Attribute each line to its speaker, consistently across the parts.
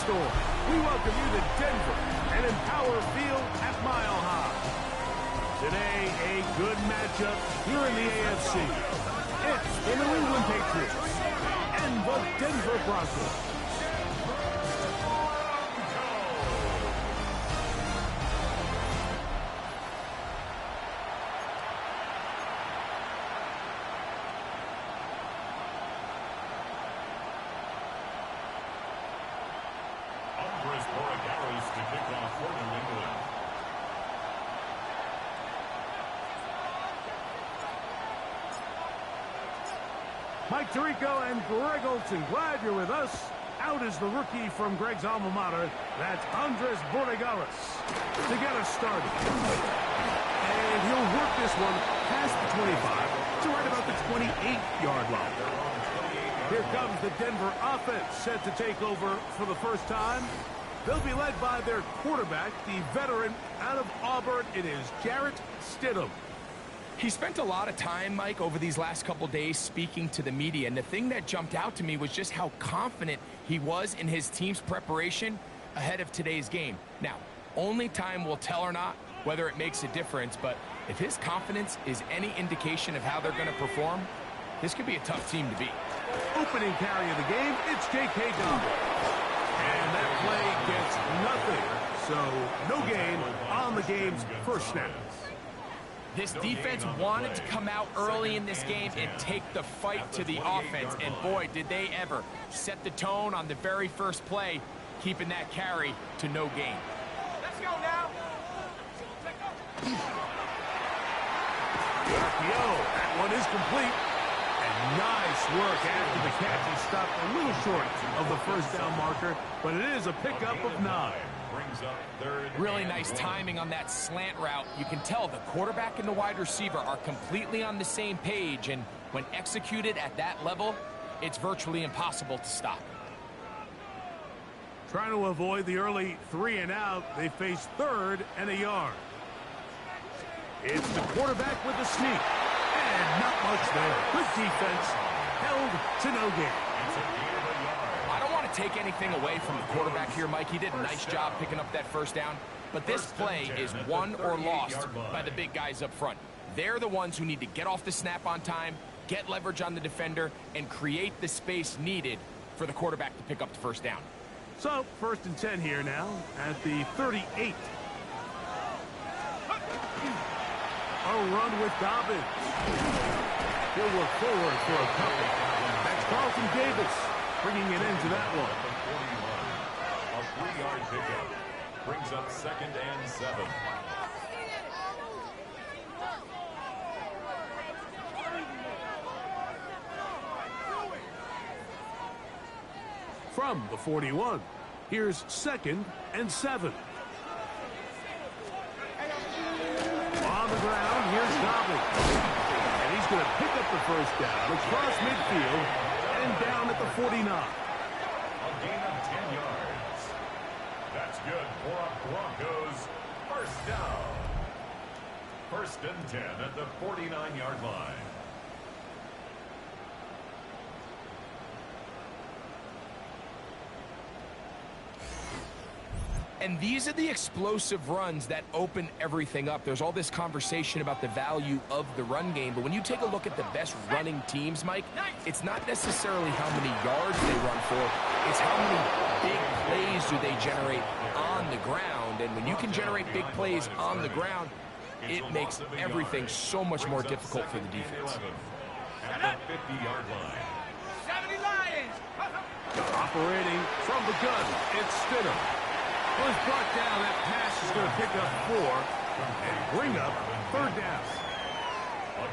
Speaker 1: Storm. We welcome you to Denver and Empower Field at Mile High. Today, a good matchup here in the AFC. It's the New England Patriots and the Denver Broncos. Mike Tirico and Greg Olson, glad you're with us. Out is the rookie from Greg's alma mater. That's Andres Borregalis to get us started. And he'll work this one past the 25 to right about the 28-yard line. Here comes the Denver offense set to take over for the first time. They'll be led by their quarterback, the veteran out of Auburn. It is Jarrett Stidham.
Speaker 2: He spent a lot of time, Mike, over these last couple days speaking to the media, and the thing that jumped out to me was just how confident he was in his team's preparation ahead of today's game. Now, only time will tell or not whether it makes a difference, but if his confidence is any indication of how they're going to perform, this could be a tough team to beat.
Speaker 1: Opening carry of the game, it's J.K. Dobbins. And that play gets nothing, so no gain on the game's first snap.
Speaker 2: This defense wanted to come out early in this game and take the fight to the offense, and boy, did they ever set the tone on the very first play, keeping that carry to no gain. Let's go now.
Speaker 1: That one is complete. And nice work after the catch. He stopped a little short of the first down marker, but it is a pickup of 9.
Speaker 2: Really nice timing on that slant route. You can tell the quarterback and the wide receiver are completely on the same page, and when executed at that level, it's virtually impossible to stop.
Speaker 1: Trying to avoid the early 3 and out, they face 3rd and a yard. It's the quarterback with the sneak, and not much there. Good defense, held to no gain.
Speaker 2: I don't want to take anything away from the quarterback here, Mike. He did a nice job picking up that first down. But this play is won or lost by the big guys up front. They're the ones who need to get off the snap on time, get leverage on the defender, and create the space needed for the quarterback to pick up the first down.
Speaker 1: So, 1st and 10 here now at the 38. A run with Dobbins. He'll work forward for a couple. That's Carlton Davis bringing it into that one.
Speaker 3: A 3-yard pickup brings up 2nd and 7.
Speaker 1: From the 41, here's 2nd and 7. On the ground, here's Dobbins. And he's going to pick up the first down across midfield and down at the 49.
Speaker 3: A gain of 10 yards. That's good for a Broncos first down. 1st and 10 at the 49-yard line.
Speaker 2: And these are the explosive runs that open everything up. There's all this conversation about the value of the run game, but when you take a look at the best running teams, Mike, it's not necessarily how many yards they run for, it's how many big plays do they generate on the ground. And when you can generate big plays on the ground, it makes everything so much more difficult for the defense.
Speaker 3: At the 50-yard line.
Speaker 4: 70 Lions!
Speaker 1: Operating from the gun, it's Stidham. Was brought down. That pass is going to pick up 4 and bring up 3rd down.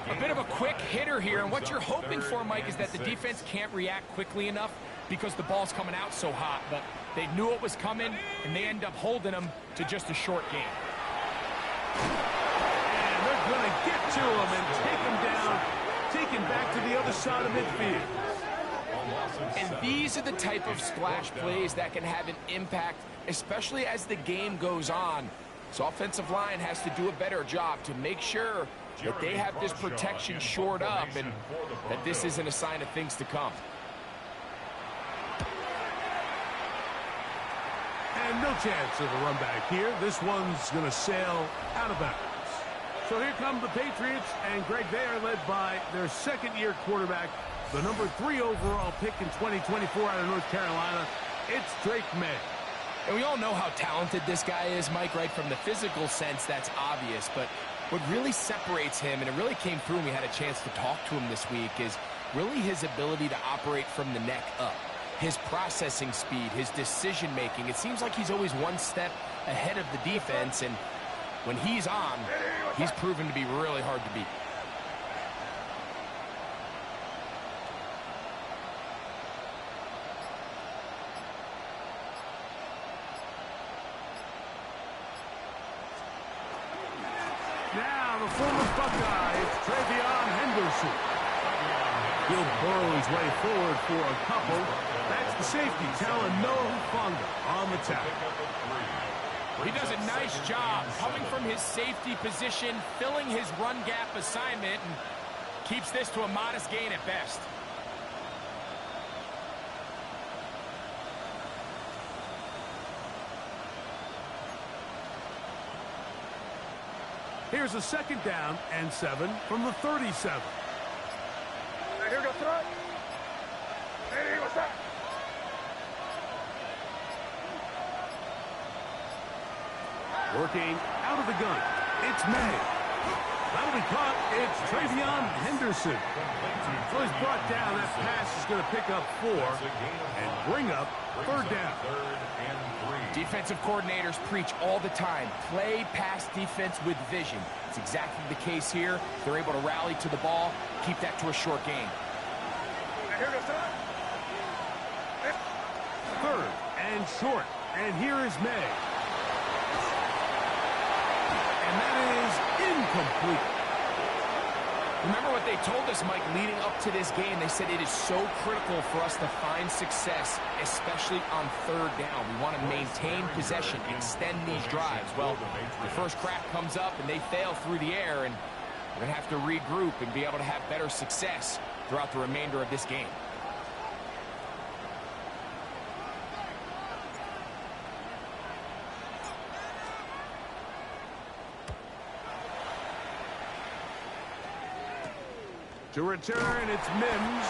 Speaker 2: A bit of a quick hitter here, and what you're hoping for, Mike, is that the defense can't react quickly enough because the ball's coming out so hot, but they knew it was coming, and they end up holding them to just a short game.
Speaker 1: And they're going to get to him and take him down, take him back to the other side of midfield.
Speaker 2: And these are the type of splash plays that can have an impact, especially as the game goes on. So offensive line has to do a better job to make sure that they have this protection shored up and that this isn't a sign of things to come.
Speaker 1: No chance of a run back here. This one's going to sail out of bounds. So here come the Patriots, and Greg, they are led by their second-year quarterback, the number 3 overall pick in 2024 out of North Carolina. It's Drake May.
Speaker 2: And we all know how talented this guy is, Mike, right? From the physical sense, that's obvious. But what really separates him, and it really came through when we had a chance to talk to him this week, is really his ability to operate from the neck up. His processing speed, his decision-making. It seems like he's always one step ahead of the defense, and when he's on, he's proven to be really hard to beat.
Speaker 1: Now, the former Buckeye, it's Travion Henderson. He'll burrow his way forward for a couple. That's the safety, Talanoa Hufanga on the tackle.
Speaker 2: He does a nice job coming from his safety position, filling his run gap assignment, and keeps this to a modest gain at best.
Speaker 1: Here's a 2nd down and 7 from the 37.
Speaker 4: Here goes throw it. Hey, what's that?
Speaker 1: Working out of the gun. It's May. That'll be caught. It's Travion Henderson. So he's brought down. That pass is going to pick up 4 and bring up 3rd down.
Speaker 2: Defensive coordinators preach all the time. Play pass defense with vision. It's exactly the case here. They're able to rally to the ball, keep that to a short gain.
Speaker 4: Here goes throw it.
Speaker 1: 3rd and short. And here is May. And that is incomplete.
Speaker 2: Remember what they told us, Mike, leading up to this game. They said it is so critical for us to find success, especially on 3rd down. We want to maintain possession, extend these drives. Well, the first crack comes up and they fail through the air, and we're going to have to regroup and be able to have better success throughout the remainder of this game.
Speaker 1: To return, it's Mims.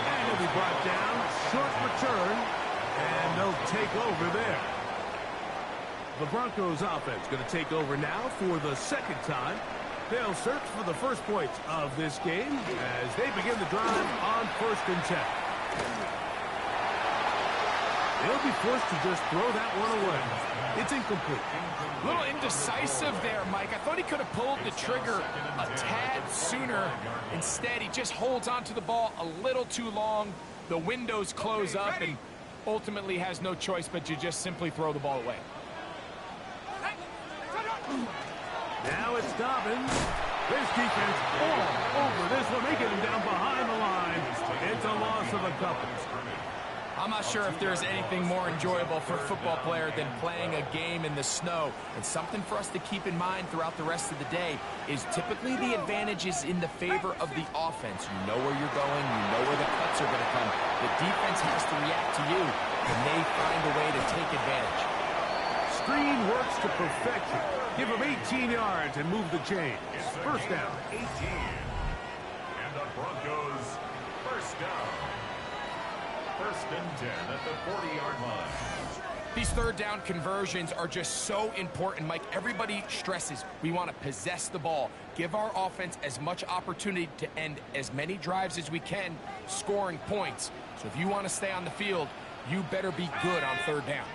Speaker 1: And he'll be brought down. Short return. And they'll take over there. The Broncos offense going to take over now for the 2nd time. They'll search for the first points of this game as they begin the drive on 1st and 10. They'll be forced to just throw that one away. It's incomplete.
Speaker 2: A little indecisive there, Mike. I thought he could have pulled the trigger a tad sooner. Instead, he just holds onto the ball a little too long. The windows close up and ultimately has no choice but to just simply throw the ball away.
Speaker 1: Now it's Dobbins. This defense all over this one. They get him down behind the line. It's a loss of a couple.
Speaker 2: I'm not sure if there's anything more enjoyable for a football player than playing a game in the snow. And something for us to keep in mind throughout the rest of the day is typically the advantage is in the favor of the offense. You know where you're going. You know where the cuts are going to come. The defense has to react to you, and they find a way to take advantage.
Speaker 1: Screen works to perfection. Give him 18 yards and move the chains. 1st down.
Speaker 3: 18. And the Broncos, 1st down. 1st and 10 at the 40-yard line.
Speaker 2: These 3rd down conversions are just so important, Mike. Everybody stresses we want to possess the ball, give our offense as much opportunity to end as many drives as we can, scoring points. So if you want to stay on the field, you better be good on 3rd down.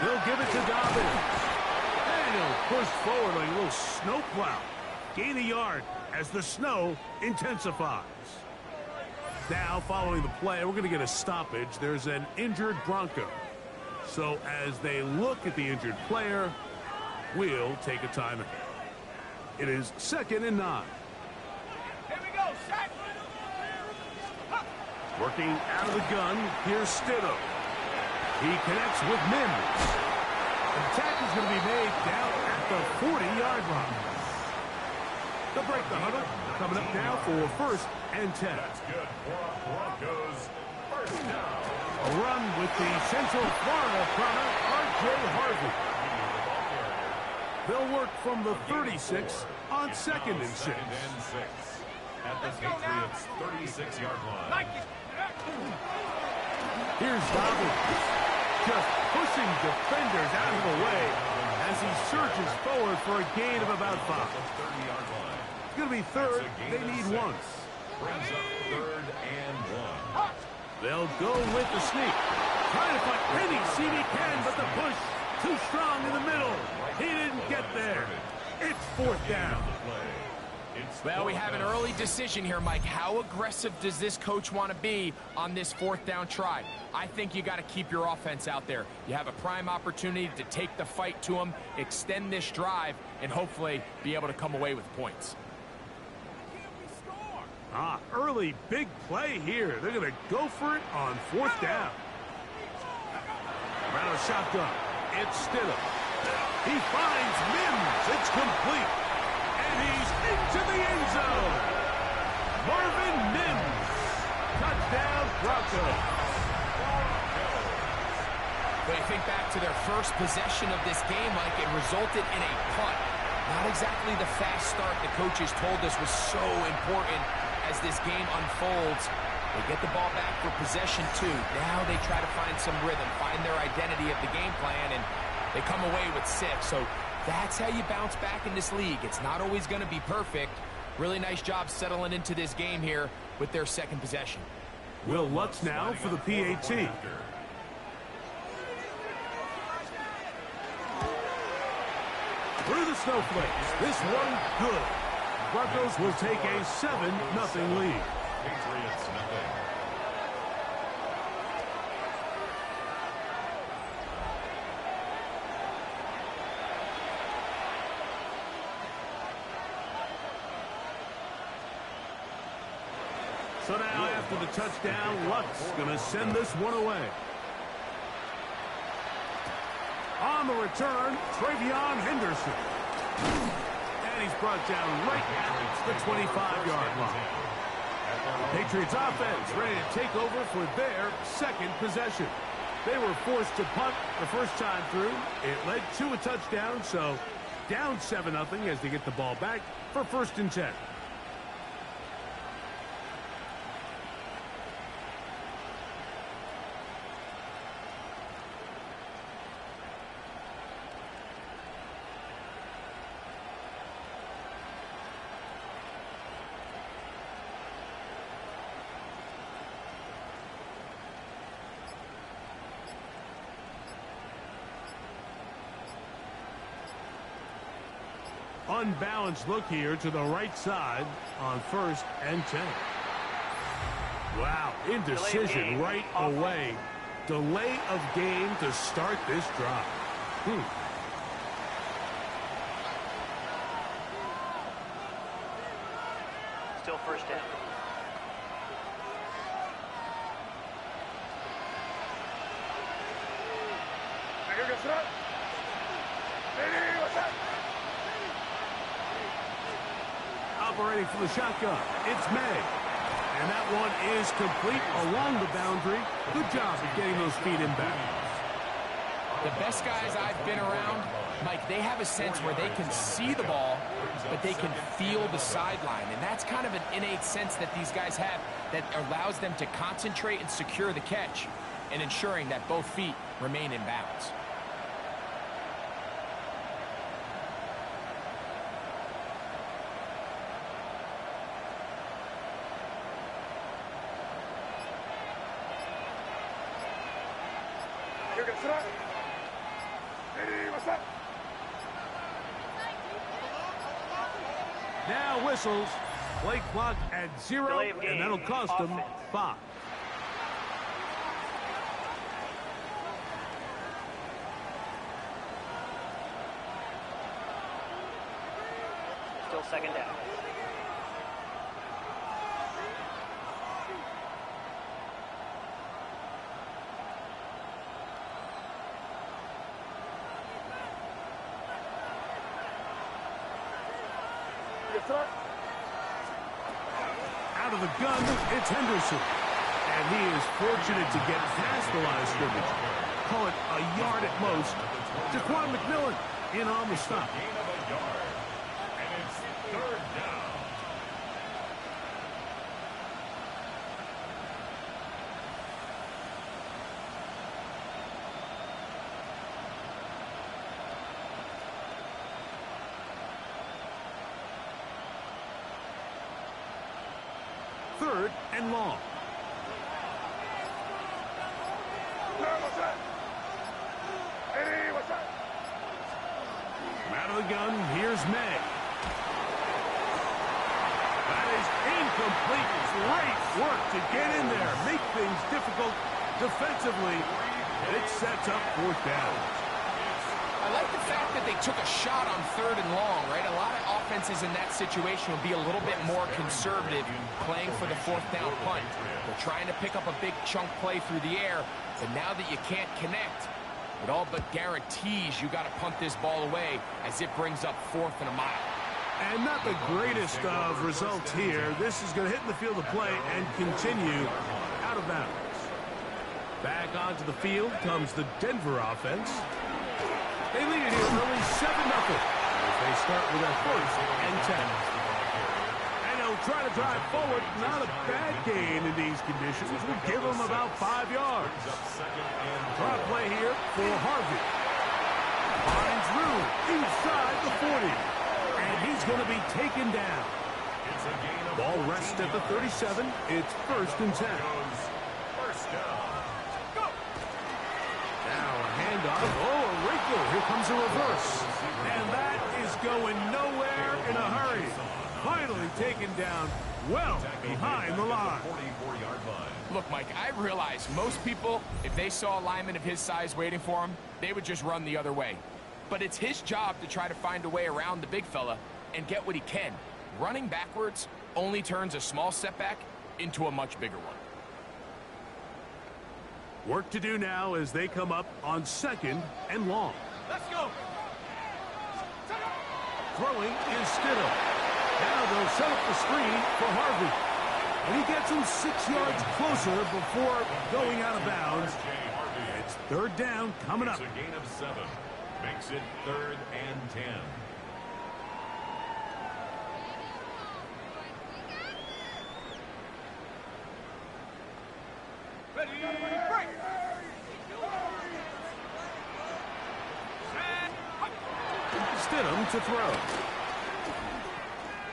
Speaker 1: He'll give it to Dobbins. And he'll push forward like a little snowplow. Gain a yard as the snow intensifies. Now, following the play, we're going to get a stoppage. There's an injured Bronco. So as they look at the injured player, we'll take a timeout. It is 2nd and 9.
Speaker 4: Here we go, set.
Speaker 1: Working out of the gun, here's Stidham. He connects with Mims. The tackle is going to be made down at the 40-yard line. They'll break the huddle. Coming up now for 1st and 10.
Speaker 3: That's good for a Broncos First down.
Speaker 1: A run with the Central Florida punter, R.J. Harvey. They'll work from the 36 on 2nd and 6.
Speaker 3: Second and 6 at the Patriots' 36-yard line.
Speaker 1: Here's Dobbins, just pushing defenders out of the way as he surges forward for a gain of about 5. It's going to be third. They need 1.
Speaker 3: Brings up 3rd and 1.
Speaker 1: They'll go with the sneak. Trying to find any seam he can, but the push too strong in the middle. He didn't get there. It's 4th down.
Speaker 2: Well, we have an early decision here, Mike. How aggressive does this coach want to be on this 4th down try? I think you got to keep your offense out there. You have a prime opportunity to take the fight to them, extend this drive, and hopefully be able to come away with points.
Speaker 1: Early big play here. They're going to go for it on 4th down. Around a shotgun. It's Stidham. He finds Mims. It's complete. And he's into the end zone. Marvin Mims. Touchdown, Broncos.
Speaker 2: When you think back to their first possession of this game, Mike, it resulted in a punt. Not exactly the fast start the coaches told us was so important as this game unfolds. They get the ball back for possession 2. Now they try to find some rhythm, find their identity of the game plan, and they come away with 6. So that's how you bounce back in this league. It's not always going to be perfect. Really nice job settling into this game here with their 2nd possession.
Speaker 1: Will Lutz now for the PAT. Through the snowflakes. This one good. Broncos will take a 7-0 lead.
Speaker 3: Patriots nothing.
Speaker 1: So now after the touchdown, Lutz going to send this one away. On the return, Travion Henderson. And he's brought down right at the 25-yard line. Patriots offense ready to take over for their 2nd possession. They were forced to punt the first time through. It led to a touchdown, so down 7-0 as they get the ball back for 1st and 10. Unbalanced look here to the right side on 1st and 10. Wow, indecision right away. Delay of game to start this drive.
Speaker 5: Still 1st down.
Speaker 4: Here goes it. Hey, what's that?
Speaker 1: Operating for the shotgun, it's May. And that one is complete along the boundary. Good job of getting those feet in bounds.
Speaker 2: The best guys I've been around, Mike, they have a sense where they can see the ball, but they can feel the sideline. And that's kind of an innate sense that these guys have that allows them to concentrate and secure the catch and ensuring that both feet remain in bounds.
Speaker 4: Here goes it. Hey, what's that?
Speaker 1: Now whistles. Play clock at 0,
Speaker 5: Delay of game.
Speaker 1: and that'll cost them
Speaker 5: Offense.
Speaker 1: 5.
Speaker 5: Still 2nd down.
Speaker 1: Out of the gun, it's Henderson. And he is fortunate to get past the line of scrimmage. Call it a yard at most. Jaquan McMillan in on the stop.
Speaker 3: Gain of a yard. And it's third down.
Speaker 1: Third and long. Out of the gun, here's May. That is incomplete. Great work to get in there. Make things difficult defensively. It sets up fourth down.
Speaker 2: I like the fact that they took a shot on third and long, right? A lot of offenses in that situation will be a little bit more conservative playing for the fourth down punt. They're trying to pick up a big chunk play through the air, but now that you can't connect, it all but guarantees you got to punt this ball away as it brings up fourth and a mile.
Speaker 1: And not the greatest of results here. This is going to hit in the field of play and continue out of bounds. Back onto the field comes the Denver offense. They lead it here early 7-0. They start with their first and 10. And he'll try to drive forward. Not a bad gain in these conditions. We'll give him about 5 yards. Drop play here for Harvey. Finds room inside the 40. And he's going to be taken down. Ball rests at the 37. It's first and 10.
Speaker 3: First down.
Speaker 1: Now a handoff. Oh, a wrinkle. Here comes a reverse. And that is going nowhere in a hurry. Finally taken down well behind the line.
Speaker 3: 44-yard line.
Speaker 2: Look, Mike, I realize most people, if they saw a lineman of his size waiting for him, they would just run the other way. But it's his job to try to find a way around the big fella and get what he can. Running backwards only turns a small setback into a much bigger one.
Speaker 1: Work to do now as they come up on second and long.
Speaker 4: Let's go.
Speaker 1: Throwing is Stidham. Now they'll set up the screen for Harvey. And he gets him 6 yards closer before going out of bounds. It's third down coming up.
Speaker 3: It's a gain of 7. Makes it third and 10.
Speaker 4: Ready, break.
Speaker 1: Stidham to throw.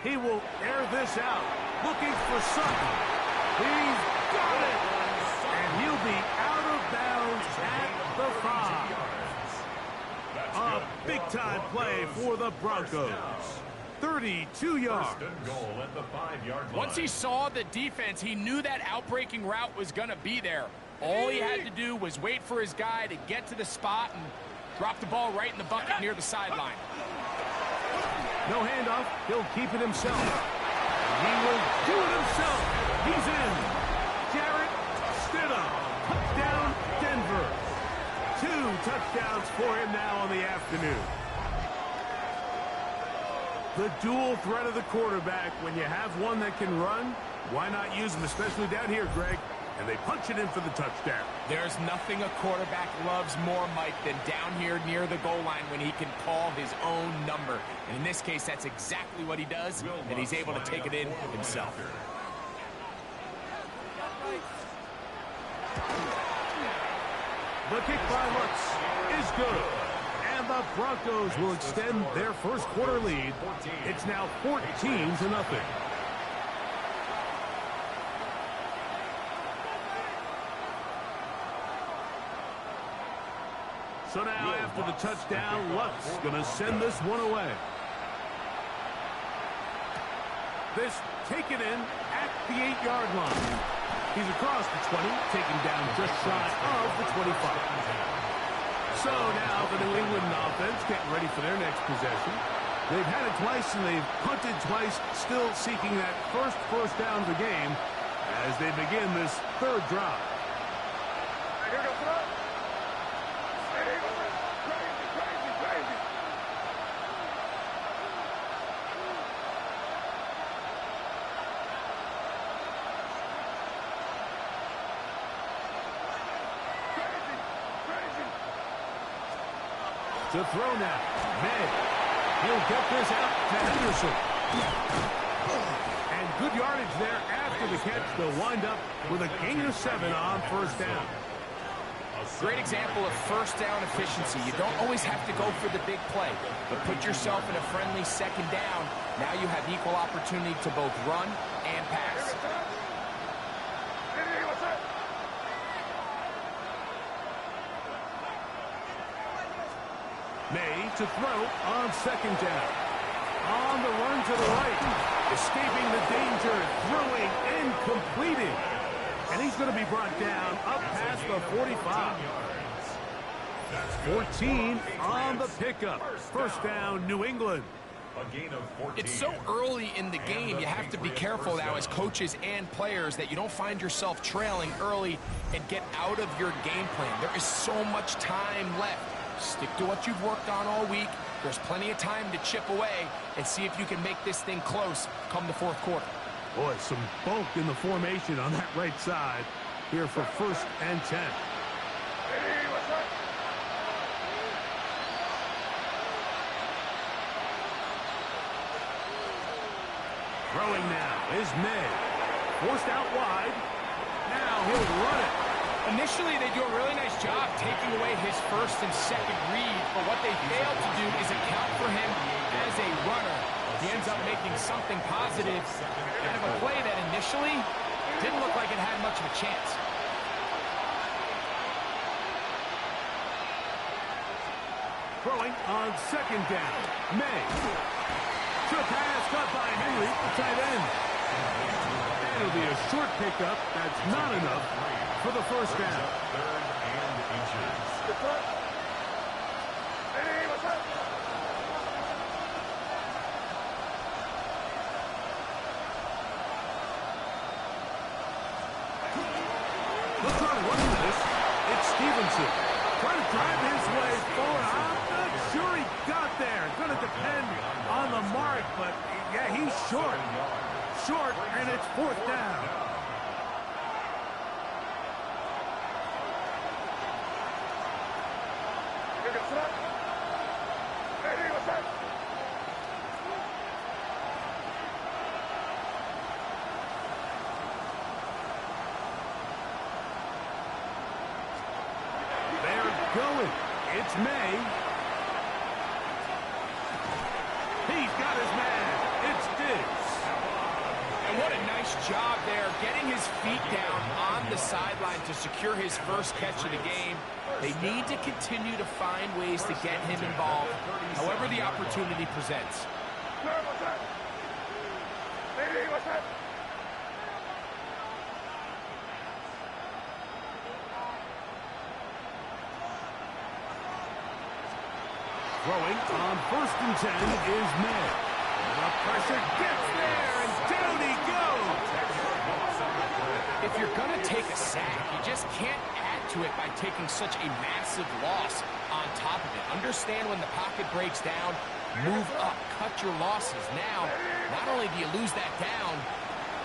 Speaker 1: He will air this out. Looking for Sutton. He's got it. And he'll be out of bounds at the 5. A big-time play for the Broncos. 32 yards.
Speaker 3: First and goal at the 5-yard line.
Speaker 2: Once he saw the defense, he knew that outbreaking route was going to be there. All he had to do was wait for his guy to get to the spot and drop the ball right in the bucket near the sideline.
Speaker 1: No handoff. He'll keep it himself. He will do it himself. He's in. Jarrett Stidham. Touchdown, Denver. 2 touchdowns for him now on the afternoon. The dual threat of the quarterback. When you have one that can run, why not use him, especially down here, Greg? And they punch it in for the touchdown.
Speaker 2: There's nothing a quarterback loves more, Mike, than down here near the goal line when he can call his own number. And in this case, that's exactly what he does, and he's able to take it in himself.
Speaker 1: The kick by Lutz is good. And the Broncos will extend their first quarter lead. It's now 14-0. So now, after the touchdown, Lutz going to send this one away. This taken in at the 8-yard line. He's across the 20, taken down just shy of the 25. So now the New England offense getting ready for their next possession. They've had it twice and they've punted twice, still seeking that first down of the game as they begin this third drive.
Speaker 4: Here we go, throw. Crazy.
Speaker 1: To throw now. May. He'll get this out to Henderson. And good yardage there after the catch. They'll wind up with a gain of 7 on first down.
Speaker 2: Great example of first down efficiency. You don't always have to go for the big play, but put yourself in a friendly second down. Now you have equal opportunity to both run and pass.
Speaker 1: May to throw on second down. On the run to the right. Escaping the danger. Throwing and completing. And he's going to be brought down up past the 45. 14 on the pickup. First down, New England.
Speaker 2: It's so early in the game, you have to be careful now as coaches and players that you don't find yourself trailing early and get out of your game plan. There is so much time left. Stick to what you've worked on all week. There's plenty of time to chip away and see if you can make this thing close come the fourth quarter.
Speaker 1: Boy, some bulk in the formation on that right side here for first and 10. Throwing now is May. Forced out wide. Now he'll run it.
Speaker 2: Initially, they do a really nice job taking away his first and second read, but what they failed to do is account for him as a runner. He ends up making something positive out of a play that initially didn't look like it had much of a chance.
Speaker 1: Throwing on second down. May. Trip pass caught by Henry, the tight end. And it'll be a short pickup. That's not enough for the first down. They'll try to run with this. It's Stevenson. Trying to drive his way forward. I'm not sure he got there. It's going to depend on the mark, but yeah, he's short. Short, and it's fourth down. Going. It's May. He's got his man. It's Diggs.
Speaker 2: And what a nice job there, getting his feet down on the sideline to secure his first catch of the game. They need to continue to find ways to get him involved, however the opportunity presents.
Speaker 1: Throwing on first and 10 is May. The pressure gets there, and down he goes.
Speaker 2: If you're going to take a sack, you just can't add to it by taking such a massive loss on top of it. Understand when the pocket breaks down, move up, cut your losses. Now, not only do you lose that down,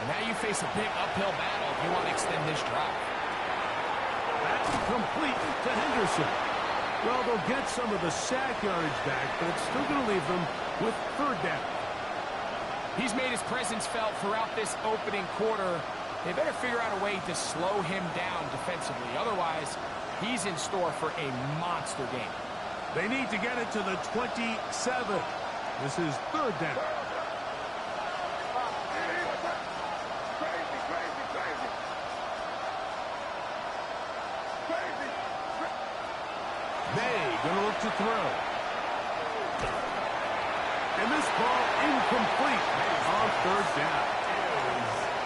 Speaker 2: but now you face a big uphill battle if you want to extend this drive.
Speaker 1: That's complete to Henderson. Well, they'll get some of the sack yardage back, but it's still going to leave them with third down.
Speaker 2: He's made his presence felt throughout this opening quarter. They better figure out a way to slow him down defensively. Otherwise, he's in store for a monster game.
Speaker 1: They need to get it to the 27. This is third down. May going to look to throw. And this ball incomplete on third down.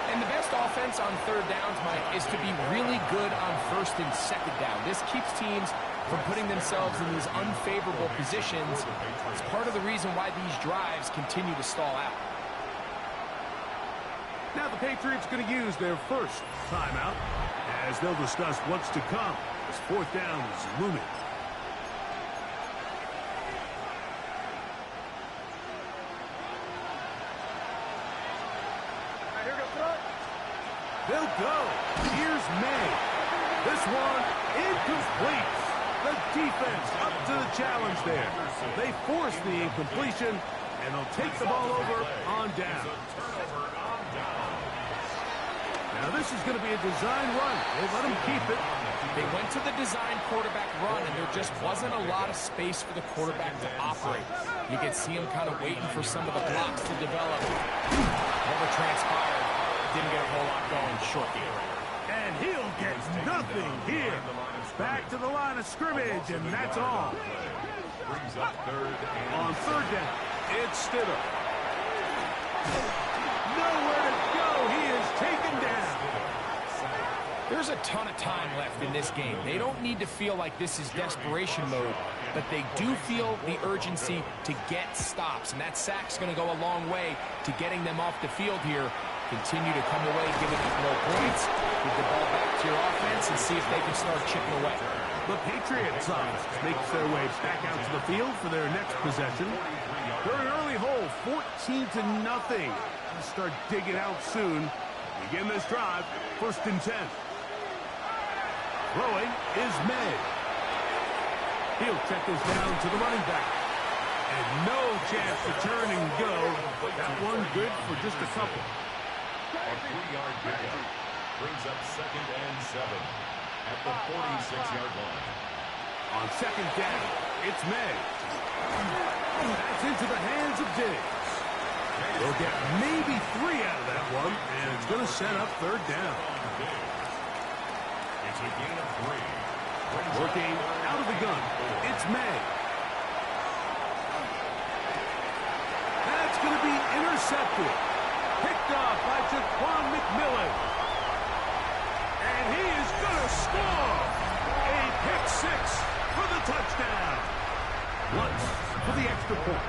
Speaker 2: And the best offense on third downs, Mike, is to be really good on first and second down. This keeps teams from putting themselves in these unfavorable positions. It's part of the reason why these drives continue to stall out.
Speaker 1: Now the Patriots going to use their first timeout as they'll discuss what's to come as fourth down is looming. They'll go. Here's May. This one incomplete. The defense up to the challenge there. They force the incompletion, and they'll take the ball over on down. Now this is going to be a design run. They let them keep it.
Speaker 2: They went to the design quarterback run, and there just wasn't a lot of space for the quarterback to operate. You can see him kind of waiting for some of the blocks to develop. Never transpired. Didn't get a whole lot going short game.
Speaker 1: And he'll get nothing here. Back to the line of scrimmage, and that's all. On third down, it's Stidham. Nowhere to go. He is taken down.
Speaker 2: There's a ton of time left in this game. They don't need to feel like this is desperation mode, but they do feel the urgency to get stops, and that sack's going to go a long way to getting them off the field here. Continue to come away giving up no points. Give the ball back to your offense and see if they can start chipping away.
Speaker 1: The Patriots offense makes their way back out to the field for their next possession. They're an early hole, 14-0. They'll start digging out soon. Begin this drive, 1st and 10. Throwing is May. He'll check this down to the running back. And no chance to turn and go. That one good for just a couple.
Speaker 3: A 3-yard pickup brings up 2nd and 7 at the 46-yard line.
Speaker 1: On 2nd down, it's May. That's into the hands of Diggs. They'll get maybe 3 out of that one, and it's going to set up 3rd down.
Speaker 3: It's a gain of 3.
Speaker 1: Working out of the gun, it's May. That's going to be intercepted. Picked off by Jaquan McMillan. And he is going to score. A pick 6 for the touchdown. Once for the extra point.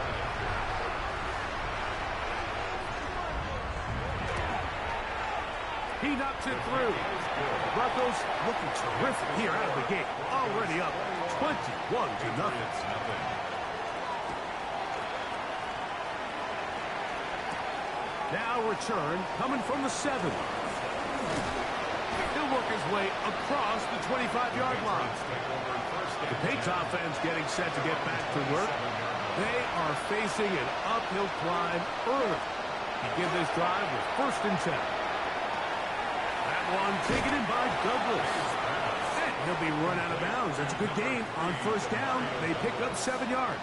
Speaker 1: He knocks it through. The Broncos looking terrific here out of the gate. Already up 21-0. Now return coming from the 7. He'll work his way across the 25-yard line. The Patriots offense getting set to get back to work. They are facing an uphill climb early. Begin this drive with 1st and 10. That one taken in by Douglas. And he'll be run out of bounds. That's a good gain. On 1st down, they pick up 7 yards.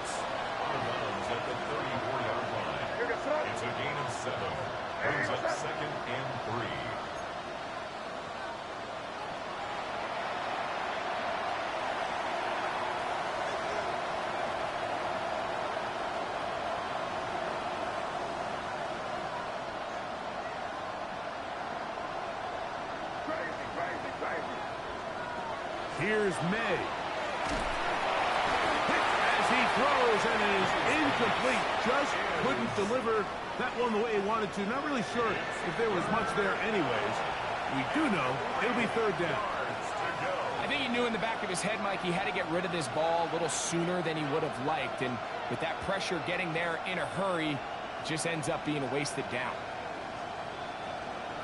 Speaker 3: It's a gain of 7. Brings up 2nd and 3.
Speaker 1: Here's May. As he throws, and it is incomplete. Just couldn't deliver that one the way he wanted to. Not really sure if there was much there anyways. We do know it'll be 3rd down.
Speaker 2: I think he knew in the back of his head, Mike, he had to get rid of this ball a little sooner than he would have liked. And with that pressure getting there in a hurry, it just ends up being a wasted down.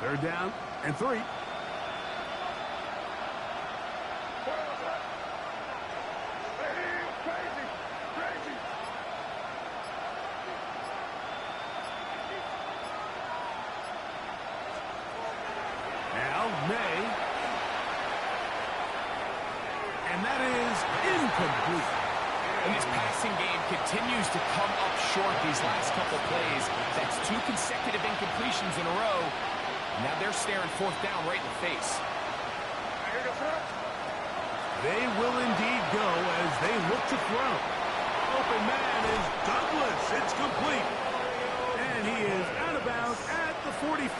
Speaker 1: 3rd down and 3. May. And that is incomplete.
Speaker 2: And this passing game continues to come up short these last couple plays. That's 2 consecutive incompletions in a row. Now they're staring 4th down right in the face.
Speaker 1: They will indeed go as they look to throw. Open man is Douglas. It's complete. And he is out of bounds at the 45.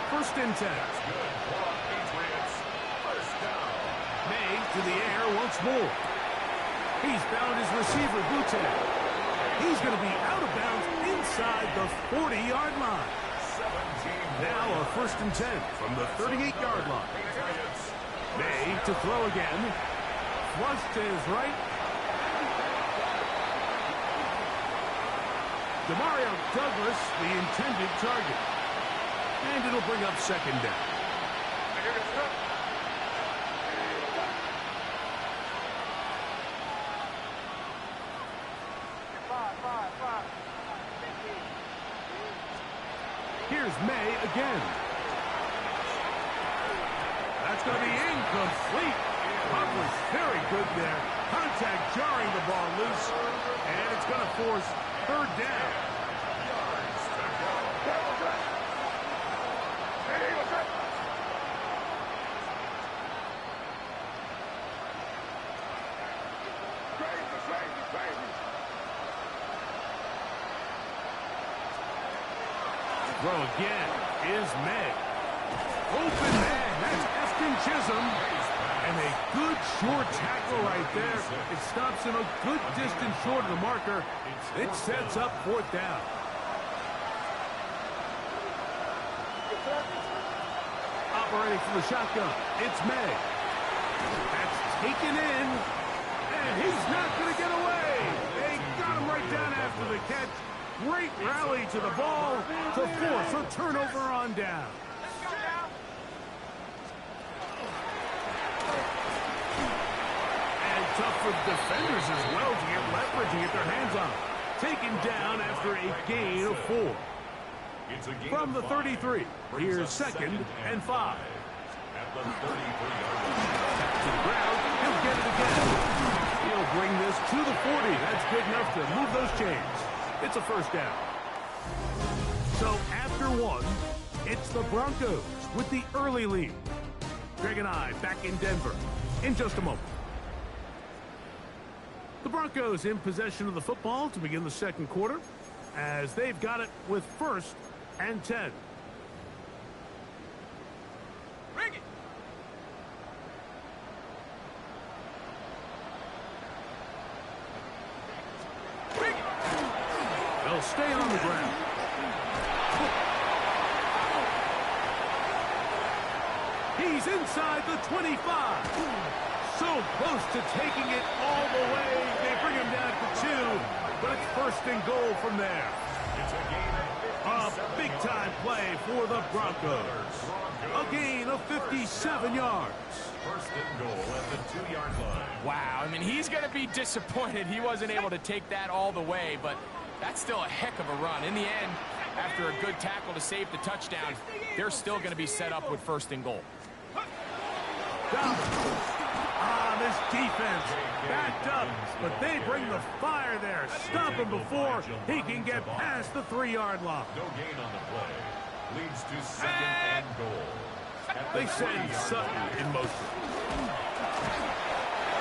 Speaker 1: 1st and 10. May to the air once more. He's found his receiver, Boutte. He's going to be out of bounds inside the 40-yard line. Now a 1st and 10 from the 38-yard line. May to throw again. Flush to his right. Demario Douglas, the intended target. And it'll bring up 2nd down. Here's May again. That's going to be incomplete. Coverage very good there. Contact jarring the ball loose. And it's going to force third down. Throw again is May. Open man, that's Eston Chisholm. And a good short tackle right there. It stops him a good distance short of the marker. It sets up fourth down. Operating from the shotgun, it's May. That's taken in, and he's not going to get away. They got him right down after the catch. Great rally to the ball to force a turnover on down. And tough for defenders as well to get leverage and get their hands on it. Taken down after a gain of 4. From the 33, here's 2nd and 5.
Speaker 3: At the 33-yard
Speaker 1: Back to the ground, he'll get it again. He'll bring this to the 40. That's good enough to move those chains. It's a first down. So after 1, it's the Broncos with the early lead. Greg and I back in Denver in just a moment. The Broncos in possession of the football to begin the second quarter as they've got it with 1st and 10.
Speaker 2: Bring it.
Speaker 1: They'll stay on the ground. He's inside the 25. So close to taking it all the way. They bring him down to 2, but it's 1st and goal from there. A big-time play for the Broncos. A gain of 57 yards.
Speaker 3: 1st and goal at the 2-yard line.
Speaker 2: Wow, I mean, he's going to be disappointed he wasn't able to take that all the way, but that's still a heck of a run. In the end, after a good tackle to save the touchdown, they're still going to be set up with 1st and goal.
Speaker 1: This defense backed up, but they bring the fire there. Stop him before he can get past the 3-yard line.
Speaker 3: No gain on the play. Leads to 2nd and goal.
Speaker 1: They send Sutton in motion.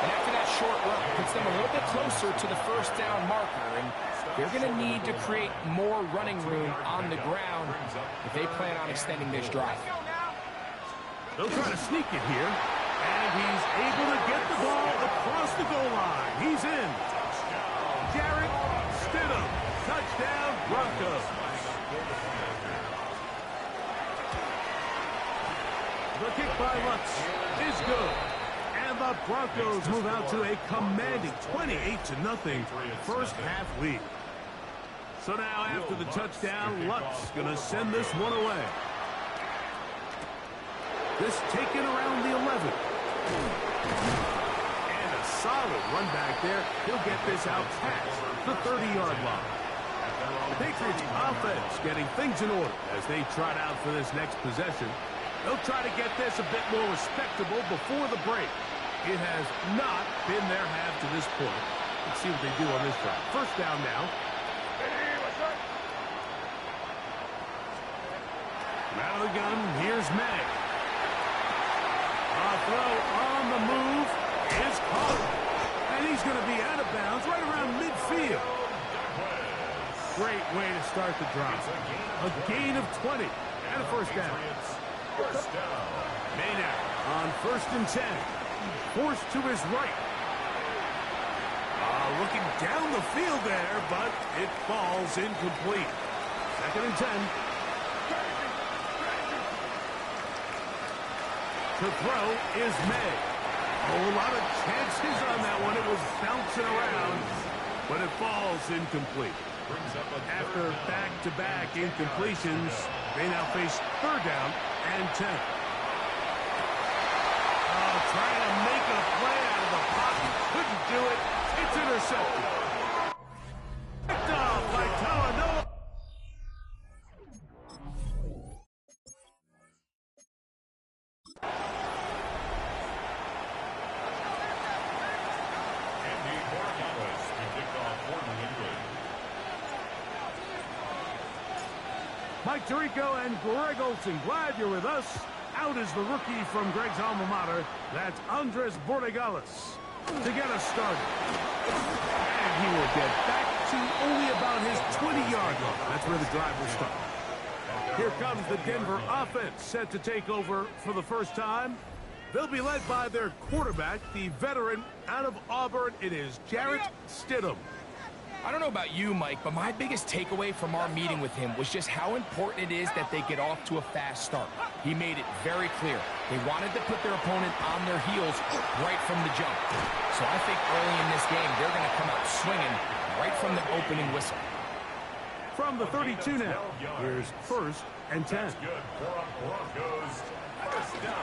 Speaker 2: And after that short run, it puts them a little bit closer to the 1st down marker, and they're going to need to create more running room on the ground if they plan on extending this drive.
Speaker 1: They'll try to sneak it here, and he's able to get the ball across the goal line. He's in. Jarrett Stidham, touchdown Broncos. The kick by Lutz is good. And the Broncos move out to a commanding 28-0 first half lead. So now after the touchdown, Lutz going to send this one away. This taken around the 11. And a solid run back there. He'll get this out past the 30-yard line. The Patriots offense getting things in order as they trot out for this next possession. They'll try to get this a bit more respectable before the break. It has not been their half to this point. Let's see what they do on this drive. First down now. Out of the gun, here's May. A throw on the move is caught. And he's going to be out of bounds right around midfield. Great way to start the drive. A gain of 20 and a first down. May now on 1st and 10. Forced to his right. Looking down the field there, but it falls incomplete. 2nd and 10. To throw is May. A lot of chances on that one. It was bouncing around, but it falls incomplete. After back-to-back incompletions, they now face 3rd down and 10. Trying to make a play out of the pocket. Couldn't do it. It's intercepted. Picked off by Talanoa. Mike Tirico and Greg Olson, glad you're with us. Out is the rookie from Greg's alma mater. That's Andres Borregales to get us started. And he will get back to only about his 20-yard line. That's where the drive will start. Here comes the Denver offense set to take over for the first time. They'll be led by their quarterback, the veteran out of Auburn. It is Jarrett Stidham.
Speaker 2: I don't know about you, Mike, but my biggest takeaway from our meeting with him was just how important it is that they get off to a fast start. He made it very clear. They wanted to put their opponent on their heels right from the jump. So I think early in this game, they're going to come out swinging right from the opening whistle.
Speaker 1: From the 32 now, here's 1st and 10.
Speaker 3: That's good for a Broncos first down.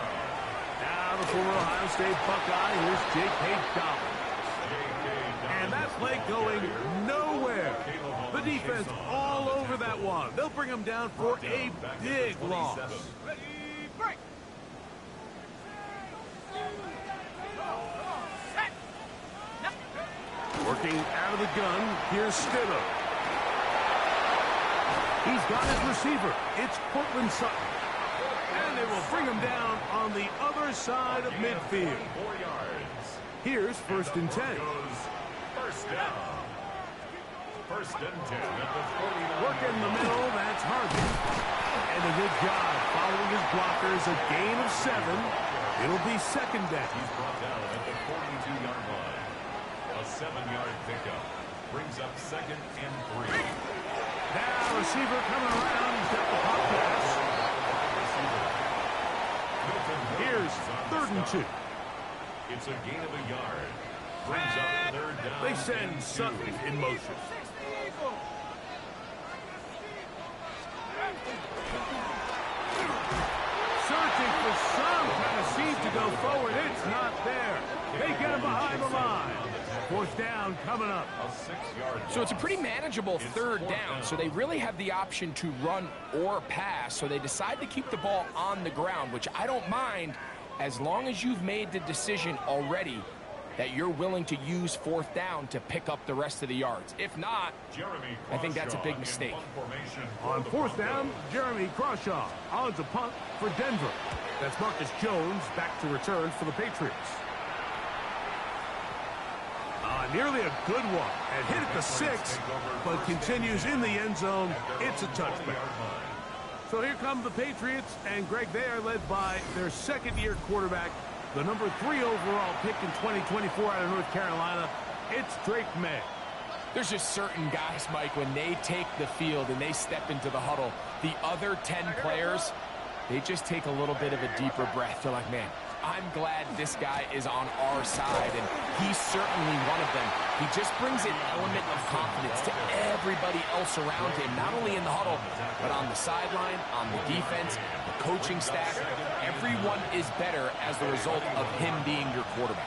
Speaker 1: Now the former Ohio State Buckeye, here's J.K. Dobbins. And that play going nowhere. The defense all over that one. They'll bring him down for a big loss. Working out of the gun, here's Stidham. He's got his receiver. It's Cortland Sutton. And they will bring him down on the other side of midfield. Here's 1st and 10.
Speaker 3: First down. 1st and 10 at the 49.
Speaker 1: Work in the middle, that's Harvey. And a good job following his blockers, a gain of 7. It'll be 2nd down.
Speaker 3: He's brought down at the 42-yard line. A 7-yard pickup brings up 2nd and 3.
Speaker 1: Now receiver coming around, he's got the pop pass. Here's 3rd and 2.
Speaker 3: It's a gain of a yard. Brings up 3rd down.
Speaker 1: They send Sutton in motion. Searching for some kind of seed to go forward. It's not there. They get him behind the line. 4th down coming up.
Speaker 3: A 6-yard.
Speaker 2: So it's a pretty manageable 3rd down, so they really have the option to run or pass, so they decide to keep the ball on the ground, which I don't mind as long as you've made the decision already that you're willing to use 4th down to pick up the rest of the yards. If not, I think that's a big mistake.
Speaker 1: On 4th down, Jeremy Crawshaw on to punt for Denver. That's Marcus Jones back to return for the Patriots. Nearly a good one. And hit at the 6, but continues in the end zone. It's a touchback. So here come the Patriots, and Greg, they are led by their 2nd-year quarterback, the number 3 overall pick in 2024 out of North Carolina. It's Drake May.
Speaker 2: There's just certain guys, Mike, when they take the field and they step into the huddle, the other 10 players, they just take a little bit of a deeper breath. They're like, man, I'm glad this guy is on our side, and he's certainly one of them. He just brings an element of confidence to everybody else around him, not only in the huddle, but on the sideline, on the defense, the coaching staff. Everyone is better as the result of him being your quarterback.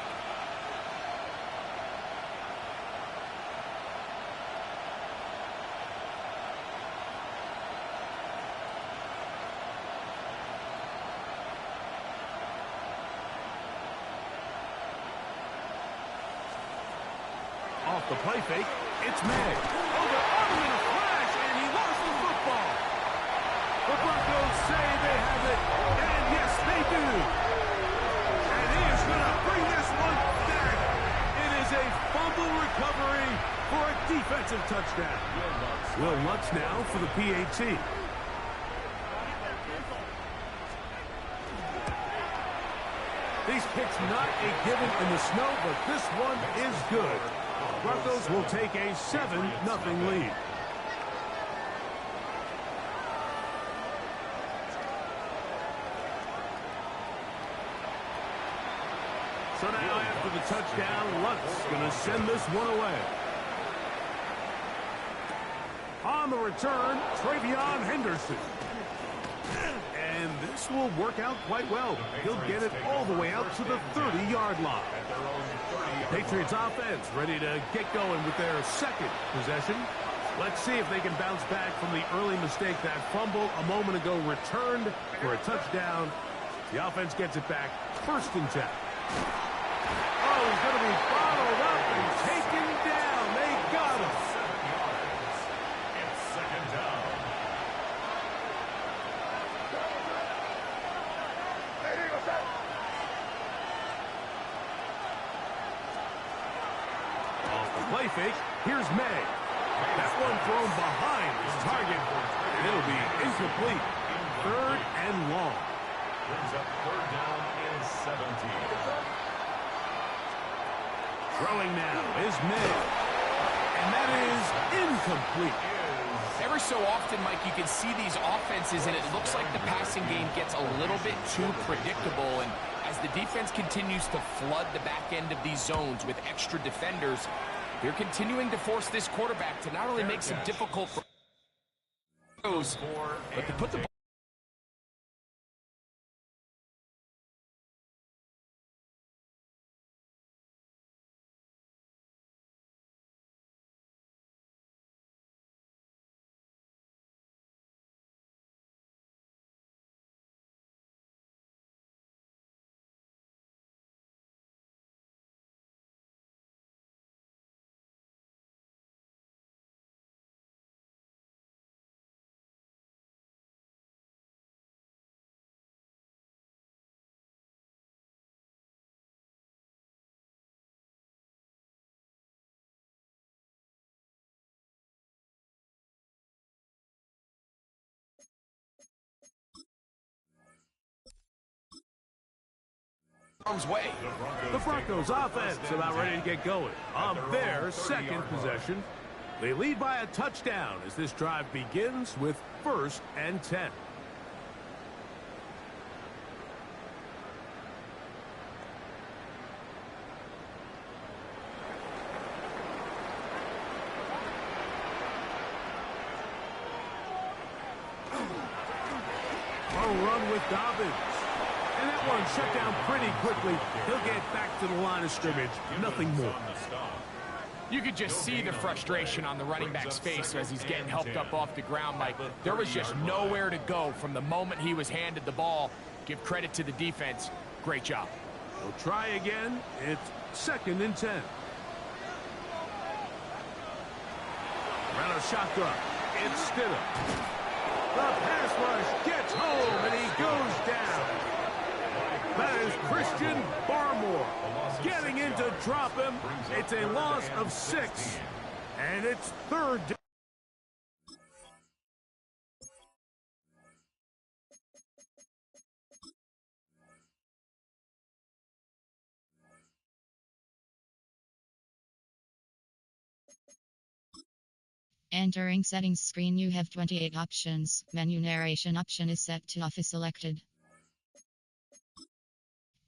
Speaker 1: Off the play fake, it's May. Oh, they're on him in a flash, and he lost the football. The Broncos say they have it, and yes, they do. And he is going to bring this one back. It is a fumble recovery for a defensive touchdown. Will Lutz now for the PAT. These kicks not a given in the snow, but this one is good. Broncos will take a 7-0 lead. So now after the touchdown, Lutz going to send this one away. On the return, Travion Henderson. And this will work out quite well. He'll get it all the way out to the 30-yard line. Patriots offense ready to get going with their 2nd possession. Let's see if they can bounce back from the early mistake. That fumble a moment ago returned for a touchdown. The offense gets it back. 1st and 10. Oh, he's going to be bottled up and taken down. They got him.
Speaker 3: It's 2nd down.
Speaker 1: play fake. Here's May. That one thrown behind his target. And it'll be incomplete. 3rd and long.
Speaker 3: Brings up 3rd down and 17.
Speaker 1: Throwing now is May. And that is incomplete.
Speaker 2: Every so often, Mike, you can see these offenses, and it looks like the passing game gets a little bit too predictable. And as the defense continues to flood the back end of these zones with extra defenders, they're continuing to force this quarterback to not only make some difficult throws, but to put the way.
Speaker 1: The Broncos offense about ready to get going on their 2nd possession. They lead by a touchdown as this drive begins with 1st and 10. A run with Dobbins. And that one shut down pretty quickly. He'll get back to the line of scrimmage. Nothing more.
Speaker 2: You could just see the frustration on the running back's face as he's getting helped up off the ground, Mike. There was just nowhere to go from the moment he was handed the ball. Give credit to the defense. Great job.
Speaker 1: We'll try again. It's 2nd and 10. Ran a shotgun. It's Stidham. The pass rush gets home, and he goes down. That is Christian Barmore getting in to drop him. It's a loss of 6, and it's 3rd down.
Speaker 6: Entering settings screen, you have 28 options. Menu narration option is set to off is selected.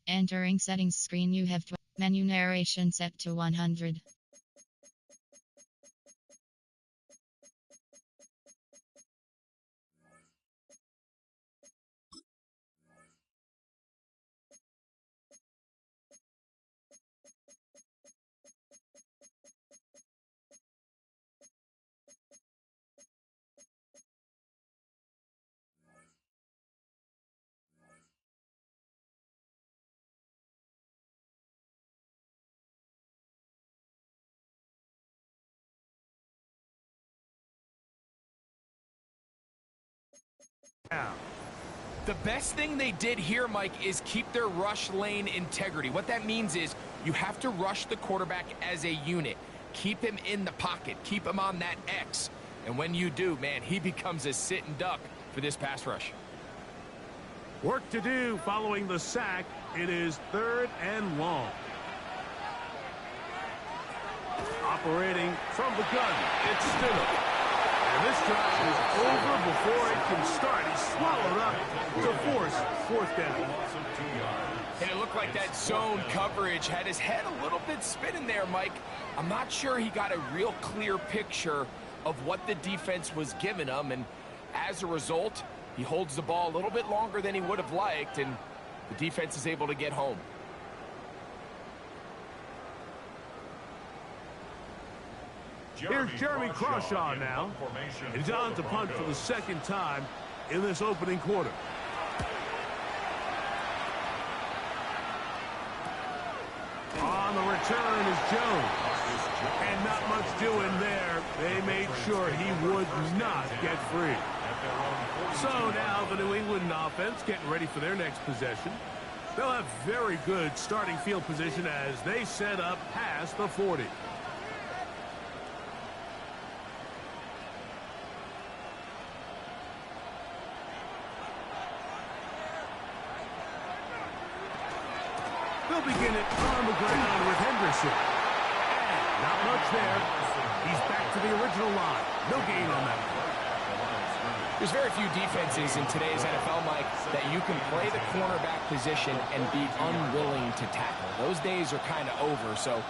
Speaker 6: Entering settings screen, you have menu narration set to 100.
Speaker 2: The best thing they did here, Mike, is keep their rush lane integrity. What that means is you have to rush the quarterback as a unit. Keep him in the pocket. Keep him on that X. And when you do, man, he becomes a sitting duck for this pass rush.
Speaker 1: Work to do following the sack. It is 3rd and long. Operating from the gun, it's Stidham. And this drive is over before it can start. He's swallowed up to force 4th down.
Speaker 2: And it looked like that zone coverage had his head a little bit spinning there, Mike. I'm not sure he got a real clear picture of what the defense was giving him, and as a result, he holds the ball a little bit longer than he would have liked, and the defense is able to get home.
Speaker 1: Here's Jeremy Crawshaw now. He's on to punt for the 2nd time in this opening quarter. On the return is Jones. And not much doing there. They made sure he would not get free. So now the New England offense getting ready for their next possession. They'll have very good starting field position as they set up past the 40. They'll begin it on the ground with Henderson. And not much there. He's back to the original line. No gain on that one.
Speaker 2: There's very few defenses in today's NFL, Mike, that you can play the cornerback position and be unwilling to tackle. Those days are kind of over, so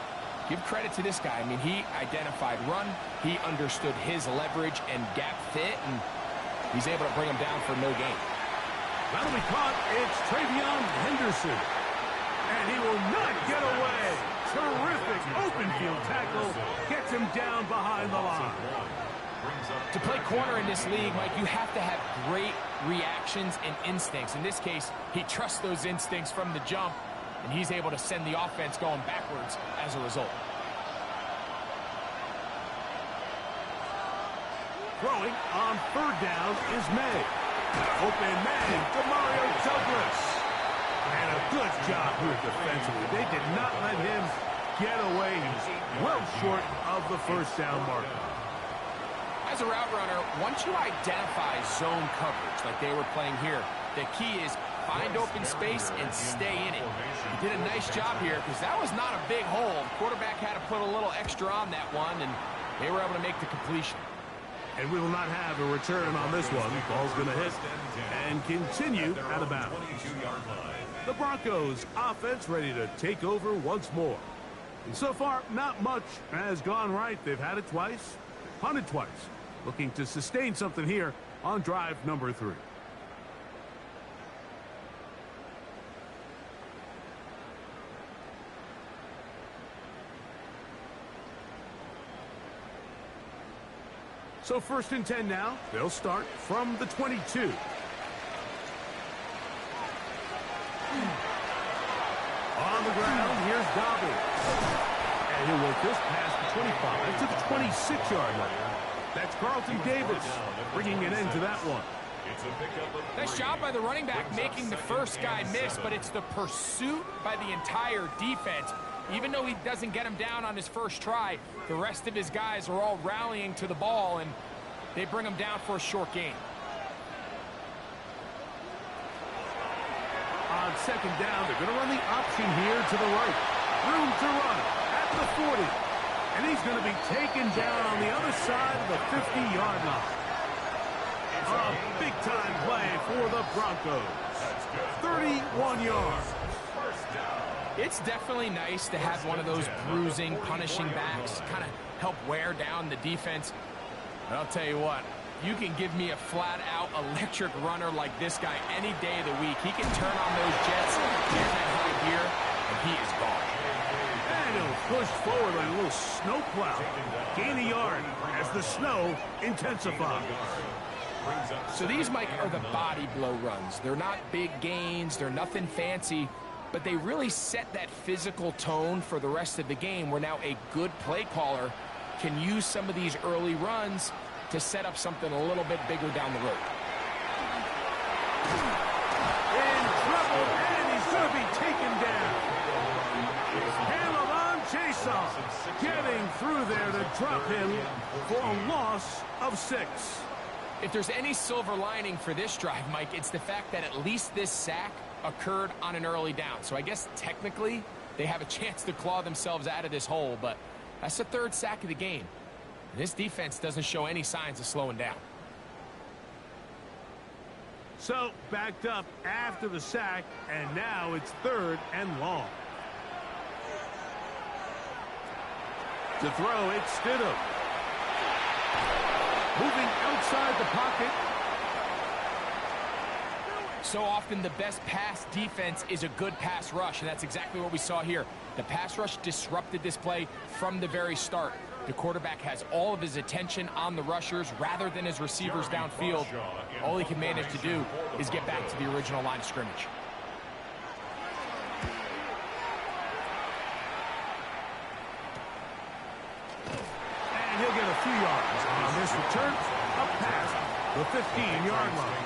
Speaker 2: give credit to this guy. I mean, he identified run, he understood his leverage and gap fit, and he's able to bring him down for no gain.
Speaker 1: That'll be caught. It's Travion Henderson. And he will not get away. Terrific open field tackle. Gets him down behind the line.
Speaker 2: To play corner in this league, Mike, you have to have great reactions and instincts. In this case, he trusts those instincts from the jump, and he's able to send the offense going backwards as a result.
Speaker 1: Throwing on third down is May. Open man to Mario Douglas. And a good job here defensively. They did not let him get away. He's well short of the first down marker.
Speaker 2: As a route runner, once you identify zone coverage like they were playing here, the key is find open space and stay in it. He did a nice job here because that was not a big hole. The quarterback had to put a little extra on that one, and they were able to make the completion.
Speaker 1: And we will not have a return on this one. Ball's going to hit and continue out of bounds. The Broncos offense ready to take over once more. And so far, not much has gone right. They've had it twice, punted twice. Looking to sustain something here on drive number 3. So 1st and 10 now. They'll start from the 22. On the ground, here's Dobbins. And he'll work this past the 25 to the 26-yard line. That's Carlton Davis bringing an end to that one.
Speaker 2: Nice job by the running back making the first guy miss, but it's the pursuit by the entire defense. Even though he doesn't get him down on his first try, the rest of his guys are all rallying to the ball, and they bring him down for a short gain.
Speaker 1: On 2nd down, they're going to run the option here to the right. Room to run at the 40. And he's going to be taken down on the other side of the 50-yard line. A big-time play for the Broncos. 31 yards.
Speaker 2: It's definitely nice to have one of those bruising, punishing backs kind of help wear down the defense. But I'll tell you what, you can give me a flat-out electric runner like this guy any day of the week. He can turn on those jets, get in that high gear, and he is gone.
Speaker 1: And he'll push forward like a little snow plow. Gain a yard as the snow intensifies.
Speaker 2: So these, Mike, are the body blow runs. They're not big gains. They're nothing fancy. But they really set that physical tone for the rest of the game where now a good play caller can use some of these early runs to set up something a little bit bigger down the road.
Speaker 1: In trouble, and he's going to be taken down. Hamilton Jason getting through there to drop him for a loss of 6.
Speaker 2: If there's any silver lining for this drive, Mike, it's the fact that at least this sack occurred on an early down. So I guess technically they have a chance to claw themselves out of this hole, but that's the 3rd sack of the game. This defense doesn't show any signs of slowing down.
Speaker 1: So backed up after the sack, and now it's 3rd and long. To throw, it's Stidham. Moving outside the pocket.
Speaker 2: So often the best pass defense is a good pass rush, and that's exactly what we saw here. The pass rush disrupted this play from the very start. The quarterback has all of his attention on the rushers rather than his receivers downfield. All he can manage to do is get back to the original line of scrimmage.
Speaker 1: And he'll get a few yards on this return up past the 15-yard line.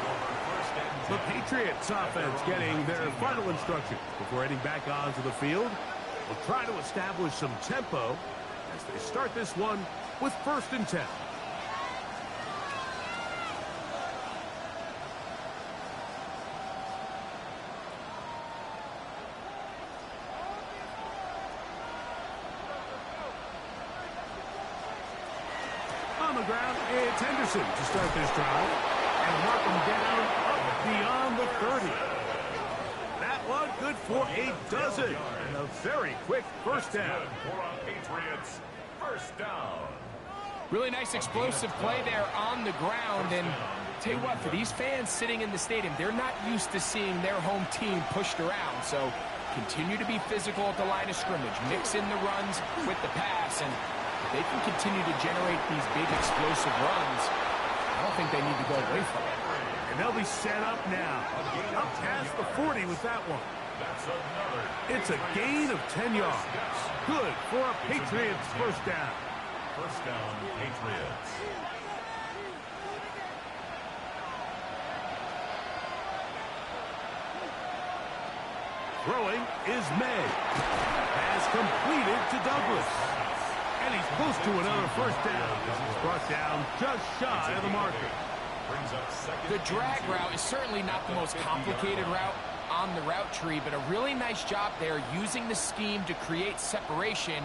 Speaker 1: The Patriots offense getting their final instruction before heading back onto the field. Will try to establish some tempo as they start this one with 1st and 10. It's Henderson to start this drive. And mark him down up beyond the 30. That one good for a dozen. And a very quick first down.
Speaker 3: For a Patriots first down.
Speaker 2: Really nice explosive play there on the ground. And tell you what, for these fans sitting in the stadium, they're not used to seeing their home team pushed around. So continue to be physical at the line of scrimmage. Mix in the runs with the pass. And if they can continue to generate these big explosive runs, I don't think they need to go away from it.
Speaker 1: And they'll be set up now. Up past the 40 with that one. It's a gain of 10 yards. Good for a Patriots first down.
Speaker 3: First down, Patriots.
Speaker 1: Throwing is May. Has completed to Douglas. And he's close to another first down as he's brought down just shy of the marker.
Speaker 2: The drag route is certainly not the most complicated route on the route tree, but a really nice job there using the scheme to create separation.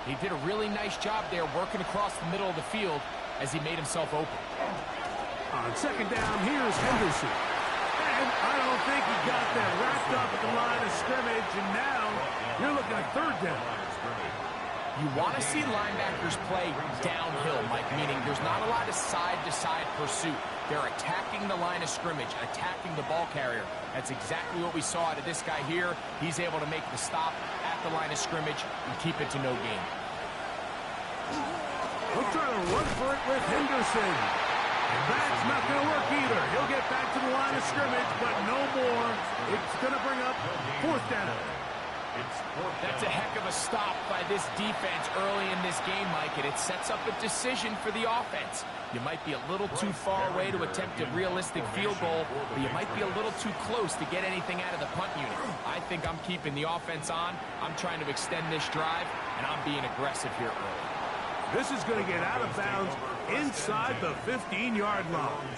Speaker 2: He did a really nice job there working across the middle of the field as he made himself open.
Speaker 1: On second down, here's Henderson. And I don't think he got that wrapped up at the line of scrimmage, and now you're looking at third down.
Speaker 2: You want to see linebackers play downhill, Mike, meaning there's not a lot of side-to-side pursuit. They're attacking the line of scrimmage, attacking the ball carrier. That's exactly what we saw out of this guy here. He's able to make the stop at the line of scrimmage and keep it to no gain.
Speaker 1: He'll try to run for it with Henderson. And that's not going to work either. He'll get back to the line of scrimmage, but no more. It's going to bring up fourth down.
Speaker 2: That's a heck of a stop by this defense early in this game, Mike, and it sets up a decision for the offense. You might be a little too far away to attempt a realistic field goal, but you might be a little too close to get anything out of the punt unit. I think I'm keeping the offense on. I'm trying to extend this drive, and I'm being aggressive here early.
Speaker 1: This is going to get out of bounds inside the 15-yard line.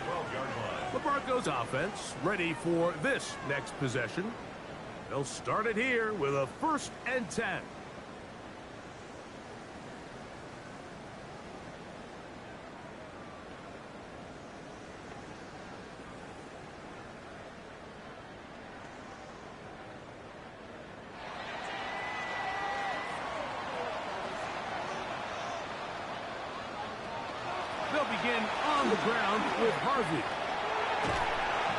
Speaker 1: The Broncos offense ready for this next possession. They'll start it here with a 1st and 10. They'll begin on the ground with Harvey.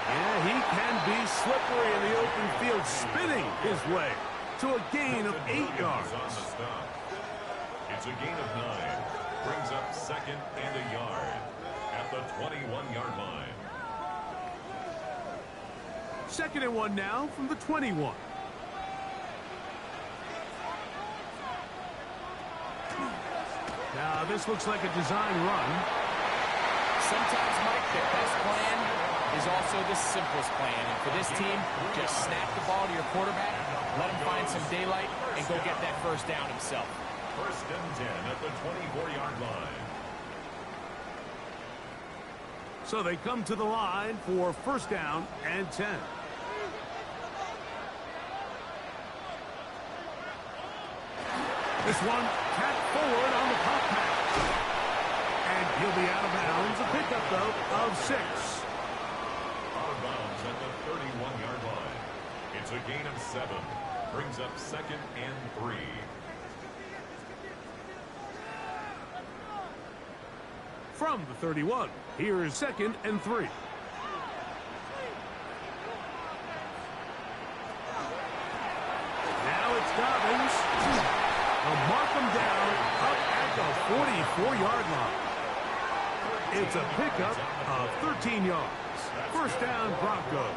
Speaker 1: Yeah, he can be slippery in the open field, spinning his way to a gain of 8 yards.
Speaker 3: It's a gain of 9. Brings up 2nd and a yard at the 21-yard line.
Speaker 1: 2nd and 1 now from the 21. Now, this looks like a design run.
Speaker 2: Sometimes, Mike, the best plan is also the simplest plan. And for this team, just snap the ball to your quarterback, let him find some daylight, and go get that first down himself.
Speaker 3: 1st and 10 at the 24-yard line.
Speaker 1: So they come to the line for 1st down and 10. This one tapped forward on the pop pass. And he'll be out of bounds. A pickup, though, of 6.
Speaker 3: Out of bounds at the 31-yard line. It's a gain of 7. Brings up 2nd and 3.
Speaker 1: From the 31, here is 2nd and 3. Now it's Dobbins. They'll mark him down up at the 44-yard line. It's a pickup of 13 yards. 1st down, Broncos.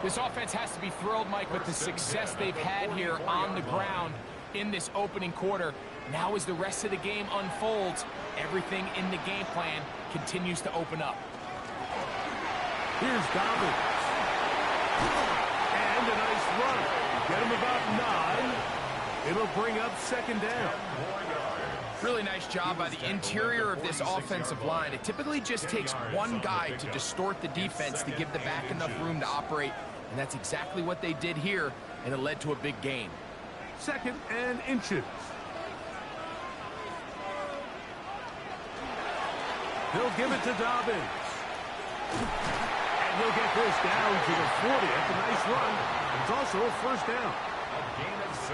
Speaker 2: This offense has to be thrilled, Mike, with the success they've had here on the ground in this opening quarter. Now as the rest of the game unfolds, everything in the game plan continues to open up.
Speaker 1: Here's Dobbins. And a nice run. Get him about 9. It'll bring up 2nd down.
Speaker 2: Really nice job by the interior of this offensive line. It typically just takes one guy to distort the defense to give the back enough room to operate, and that's exactly what they did here, and it led to a big gain.
Speaker 1: 2nd and inches. He'll give it to Dobbins. And he'll get this down to the 40. That's a nice run. It's also a first down.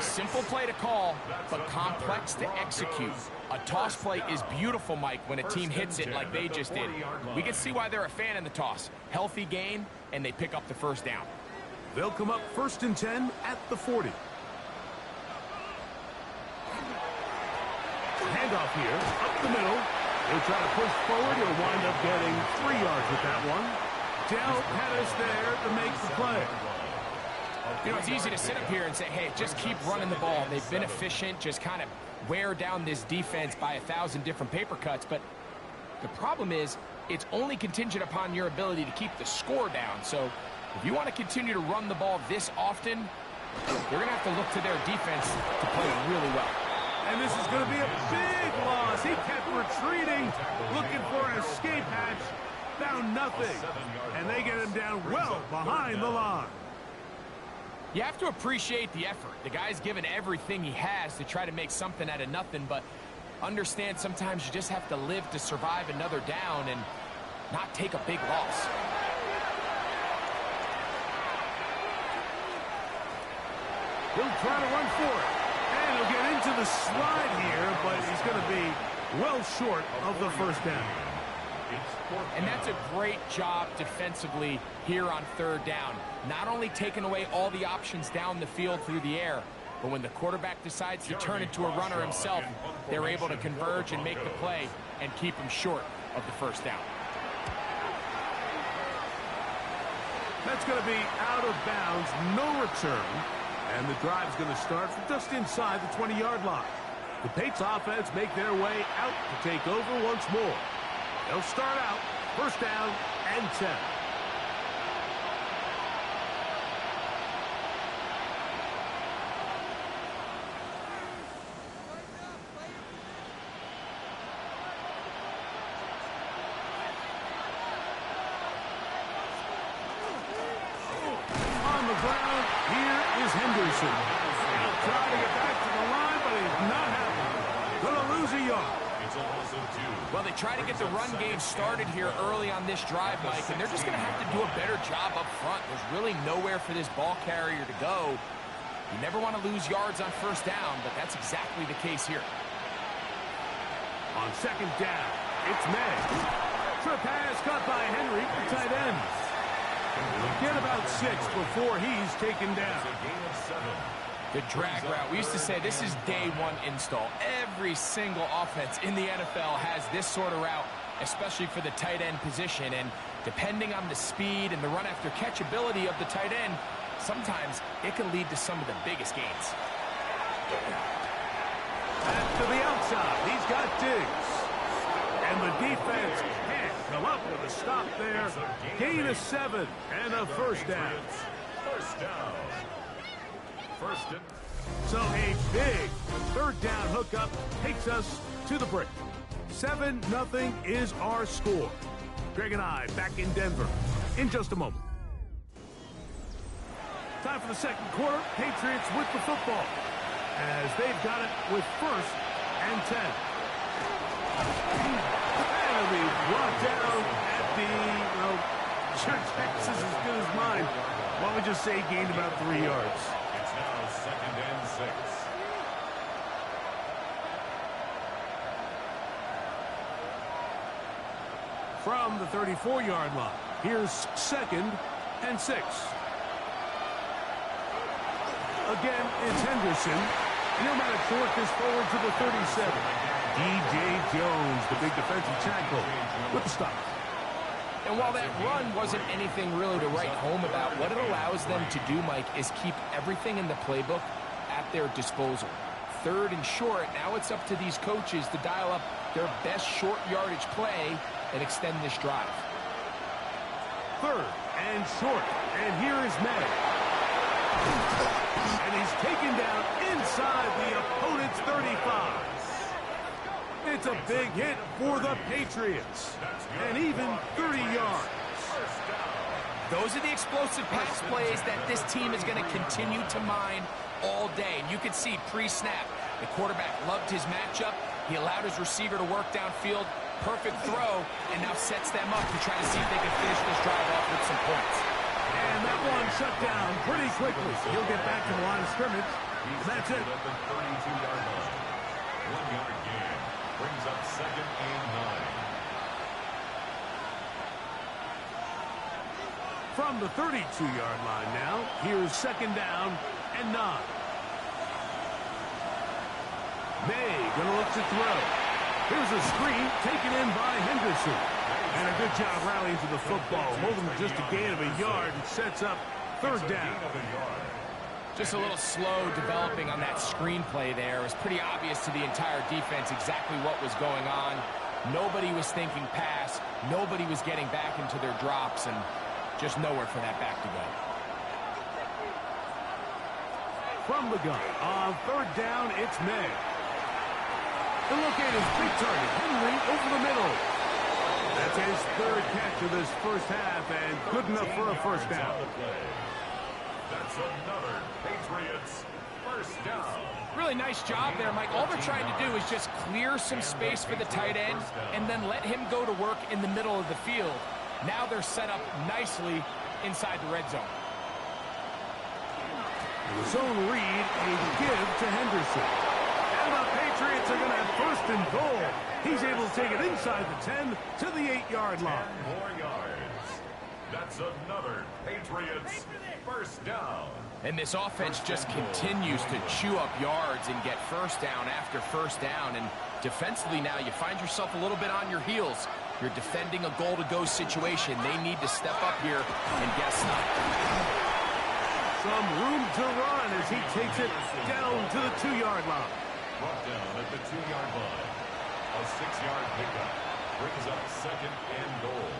Speaker 2: Simple play to call, but complex to execute. A toss play is beautiful, Mike, when a team hits it like they just did. We can see why they're a fan in the toss. Healthy gain, and they pick up the first down.
Speaker 1: They'll come up 1st and 10 at the 40. Handoff here, up the middle. He'll try to push forward. He'll wind up getting 3 yards with that one. Dell had us there to make the play.
Speaker 2: You know, it's easy to sit up here and say, hey, just keep running the ball. They've been efficient, just kind of wear down this defense by 1,000 different paper cuts. But the problem is, it's only contingent upon your ability to keep the score down. So if you want to continue to run the ball this often, they're going to have to look to their defense to play really well.
Speaker 1: And this is going to be a big loss. He kept retreating, looking for an escape hatch, found nothing. And they get him down well behind the line.
Speaker 2: You have to appreciate the effort. The guy's given everything he has to try to make something out of nothing, but understand sometimes you just have to live to survive another down and not take a big loss.
Speaker 1: He'll try to run for it. And he'll get into the slide here, but he's going to be well short of the first down.
Speaker 2: And that's a great job defensively here on 3rd down. Not only taking away all the options down the field through the air, but when the quarterback decides to turn into a runner himself, they're able to converge and make the play and keep him short of the first down.
Speaker 1: That's going to be out of bounds, no return. And the drive's going to start from just inside the 20-yard line. The Patriots offense make their way out to take over once more. They'll start out 1st down and 10. On the ground, here is Henderson. He'll try to get back to the line, but he's not happening. Going to lose a yard.
Speaker 2: Well, they try to get the run game started here early on this drive, Mike, and they're just going to have to do a better job up front. There's really nowhere for this ball carrier to go. You never want to lose yards on 1st down, but that's exactly the case here.
Speaker 1: On 2nd down, it's May. Short pass caught by Henry, the tight end. He'll get about 6 before he's taken down.
Speaker 2: The drag route. We used to say this is day 1 install. Every single offense in the NFL has this sort of route, especially for the tight end position. And depending on the speed and the run after catch ability of the tight end, sometimes it can lead to some of the biggest gains.
Speaker 1: Back to the outside. He's got Diggs. And the defense can't come up with a stop there. Gain of 7 and a first down.
Speaker 3: First down.
Speaker 1: So a big 3rd down hookup takes us to the break. 7-0 is our score. Greg and I back in Denver in just a moment. Time for the 2nd quarter. Patriots with the football as they've got it with 1st and 10. And it'll be brought down at the, your Texas is as good as mine. Why don't we just say gained about 3 yards?
Speaker 3: It's now 2nd and 6.
Speaker 1: From the 34-yard line, here's 2nd and 6. Again, it's Henderson. He'll manage to work this forward to the 37. D.J. Jones, the big defensive tackle, with the stop.
Speaker 2: And while that run wasn't anything really to write home about, what it allows them to do, Mike, is keep everything in the playbook at their disposal. 3rd and short, now it's up to these coaches to dial up their best short yardage play and extend this drive.
Speaker 1: 3rd and short, and here is May. And he's taken down inside the opponent's 35. It's a big hit for the Patriots, and even 30 yards.
Speaker 2: Those are the explosive pass plays that this team is going to continue to mine all day. And you can see pre-snap, the quarterback loved his matchup. He allowed his receiver to work downfield, perfect throw, and now sets them up to try to see if they can finish this drive off with some points.
Speaker 1: And that one shut down pretty quickly. He'll get back to the line of scrimmage. And that's it.
Speaker 3: At the 32-yard line. 1-yard gain brings up 2nd and 9.
Speaker 1: From the 32-yard line now, here's 2nd down and 9. May gonna look to throw. Here's a screen taken in by Henderson. And a good job rallying to the football. Holding just a gain of a yard and sets up 3rd down.
Speaker 2: Just a little slow developing on that screenplay there. It was pretty obvious to the entire defense exactly what was going on. Nobody was thinking pass. Nobody was getting back into their drops, and just nowhere for that back to go.
Speaker 1: From the gun, on 3rd down, it's May. The look at his big target, Henry, over the middle. That's his 3rd catch of this first half, and good enough for a 1st down.
Speaker 3: That's another Patriots 1st down.
Speaker 2: Really nice job there, Mike. All they're trying to do is just clear some space for the tight end and then let him go to work in the middle of the field. Now they're set up nicely inside the red zone.
Speaker 1: The zone read, a give to Henderson. And the Patriots are going to have 1st and goal. He's able to take it inside the 10 to the 8-yard line.
Speaker 3: 10 more yards. That's another Patriots 1st down.
Speaker 2: And this offense just continues to chew up yards and get 1st down after 1st down. And defensively now, you find yourself a little bit on your heels. You're defending a goal-to-go situation. They need to step up here and get a stop.
Speaker 1: Some room to run as he takes it down to the 2-yard line.
Speaker 3: Brought down at the 2-yard line. A 6-yard pickup brings up 2nd and goal.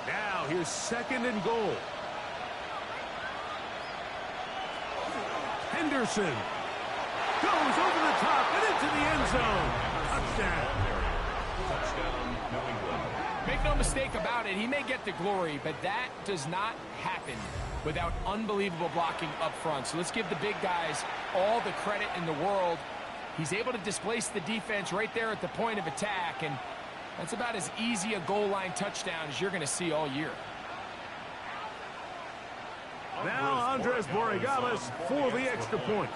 Speaker 1: Now here's 2nd and goal. Henderson goes over the top and into the end zone. Touchdown.
Speaker 3: Touchdown, New England.
Speaker 2: Make no mistake about it, he may get the glory, but that does not happen without unbelievable blocking up front. So let's give the big guys all the credit in the world. He's able to displace the defense right there at the point of attack, and that's about as easy a goal line touchdown as you're going to see all year.
Speaker 1: Now Andres Borregales for the extra point.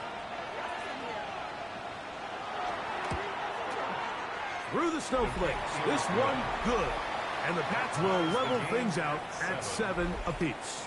Speaker 1: Through the snowflakes, this one good. And the Pats will level things out at 7 apiece.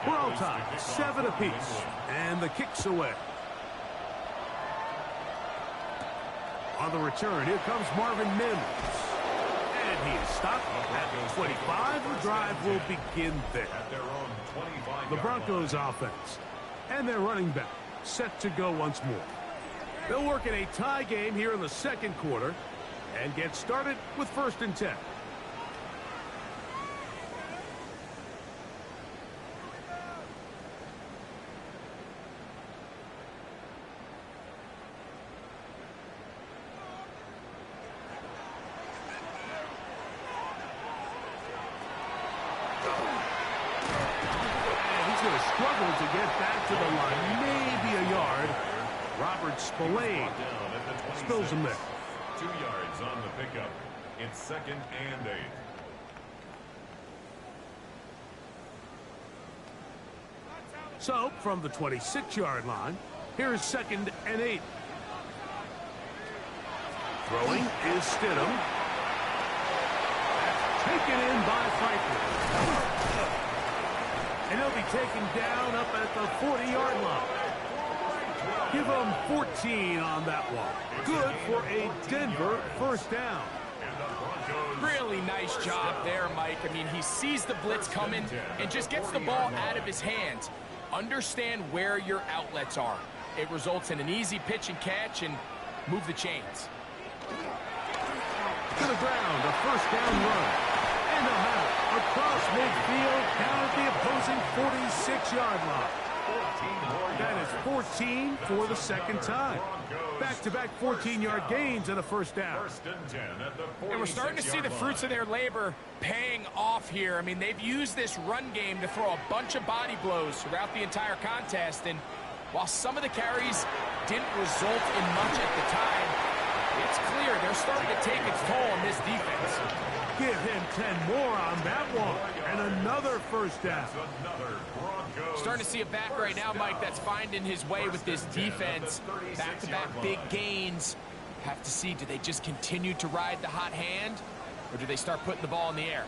Speaker 1: We're all tied, 7 apiece, and the kick's away. On the return, here comes Marvin Mims. And he is stopped at the 25. The drive will begin there. The Broncos offense and their running back set to go once more. They'll work in a tie game here in the 2nd quarter and get started with 1st and 10. Struggle to get back to the line, maybe a yard. Robert Spillane spills him there.
Speaker 3: 2 yards on the pickup. It's 2nd and 8.
Speaker 1: So, from the 26-yard line, here's 2nd and 8. Throwing is Stidham. That's taken in by Franklin. And he'll be taken down up at the 40-yard line. Give him 14 on that one. Good for a Denver 1st down.
Speaker 2: Really nice job there, Mike. I mean, he sees the blitz coming and just gets the ball out of his hands. Understand where your outlets are. it results in an easy pitch and catch and move the chains.
Speaker 1: To the ground, a first down run. And they'll have it across midfield down at the opposing 46-yard line. That is 14 for the second time. Back-to-back 14-yard gains and a first down.
Speaker 2: And we're starting to see the fruits of their labor paying off here. I mean, they've used this run game to throw a bunch of body blows throughout the entire contest. And while some of the carries didn't result in much at the time, it's clear they're starting to take its toll on this defense.
Speaker 1: Give him 10 more on that one. And another first down.
Speaker 2: Starting to see a back right now, Mike, that's finding his way with this defense. Back-to-back big gains. Have to see, do they just continue to ride the hot hand, or do they start putting the ball in the air?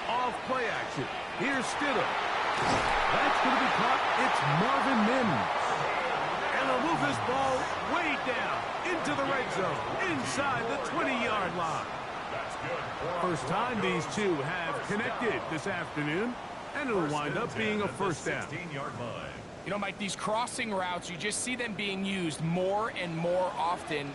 Speaker 1: Off play action. Here's Stidham. That's going to be caught. It's Marvin Mims. And they'll move this ball way down into the red zone, inside the 20-yard line. First time these two have connected this afternoon, and it'll wind up being a first down.
Speaker 2: You know, Mike, these crossing routes, you just see them being used more and more often.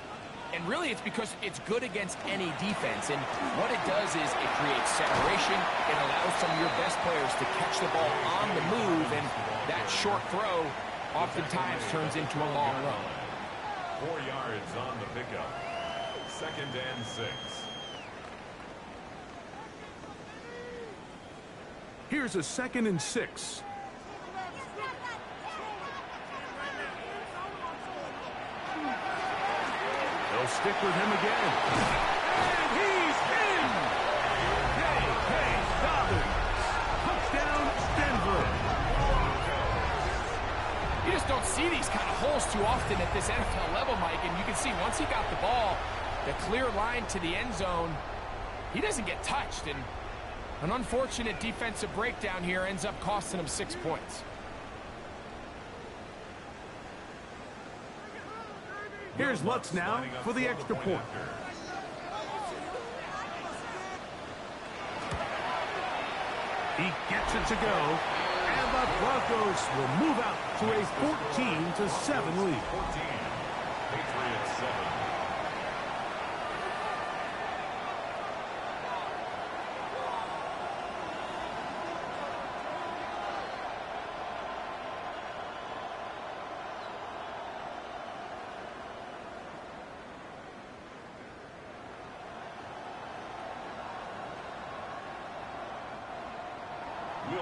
Speaker 2: And really, it's because it's good against any defense. And what it does is it creates separation. It allows some of your best players to catch the ball on the move. And that short throw oftentimes turns into a long run.
Speaker 3: 4 yards on the pickup. 2nd and 6.
Speaker 1: Here's a 2nd and 6. They'll stick with him again. And he's in! J.K. Dobbins. Touchdown, Denver.
Speaker 2: You just don't see these kind of holes too often at this NFL level, Mike. And you can see once he got the ball, the clear line to the end zone, he doesn't get touched. And an unfortunate defensive breakdown here ends up costing him 6 points.
Speaker 1: Here's Lutz now for the extra point. He gets it to go, and the Broncos will move out to a 14-7 lead.
Speaker 3: 14. Patriots 7.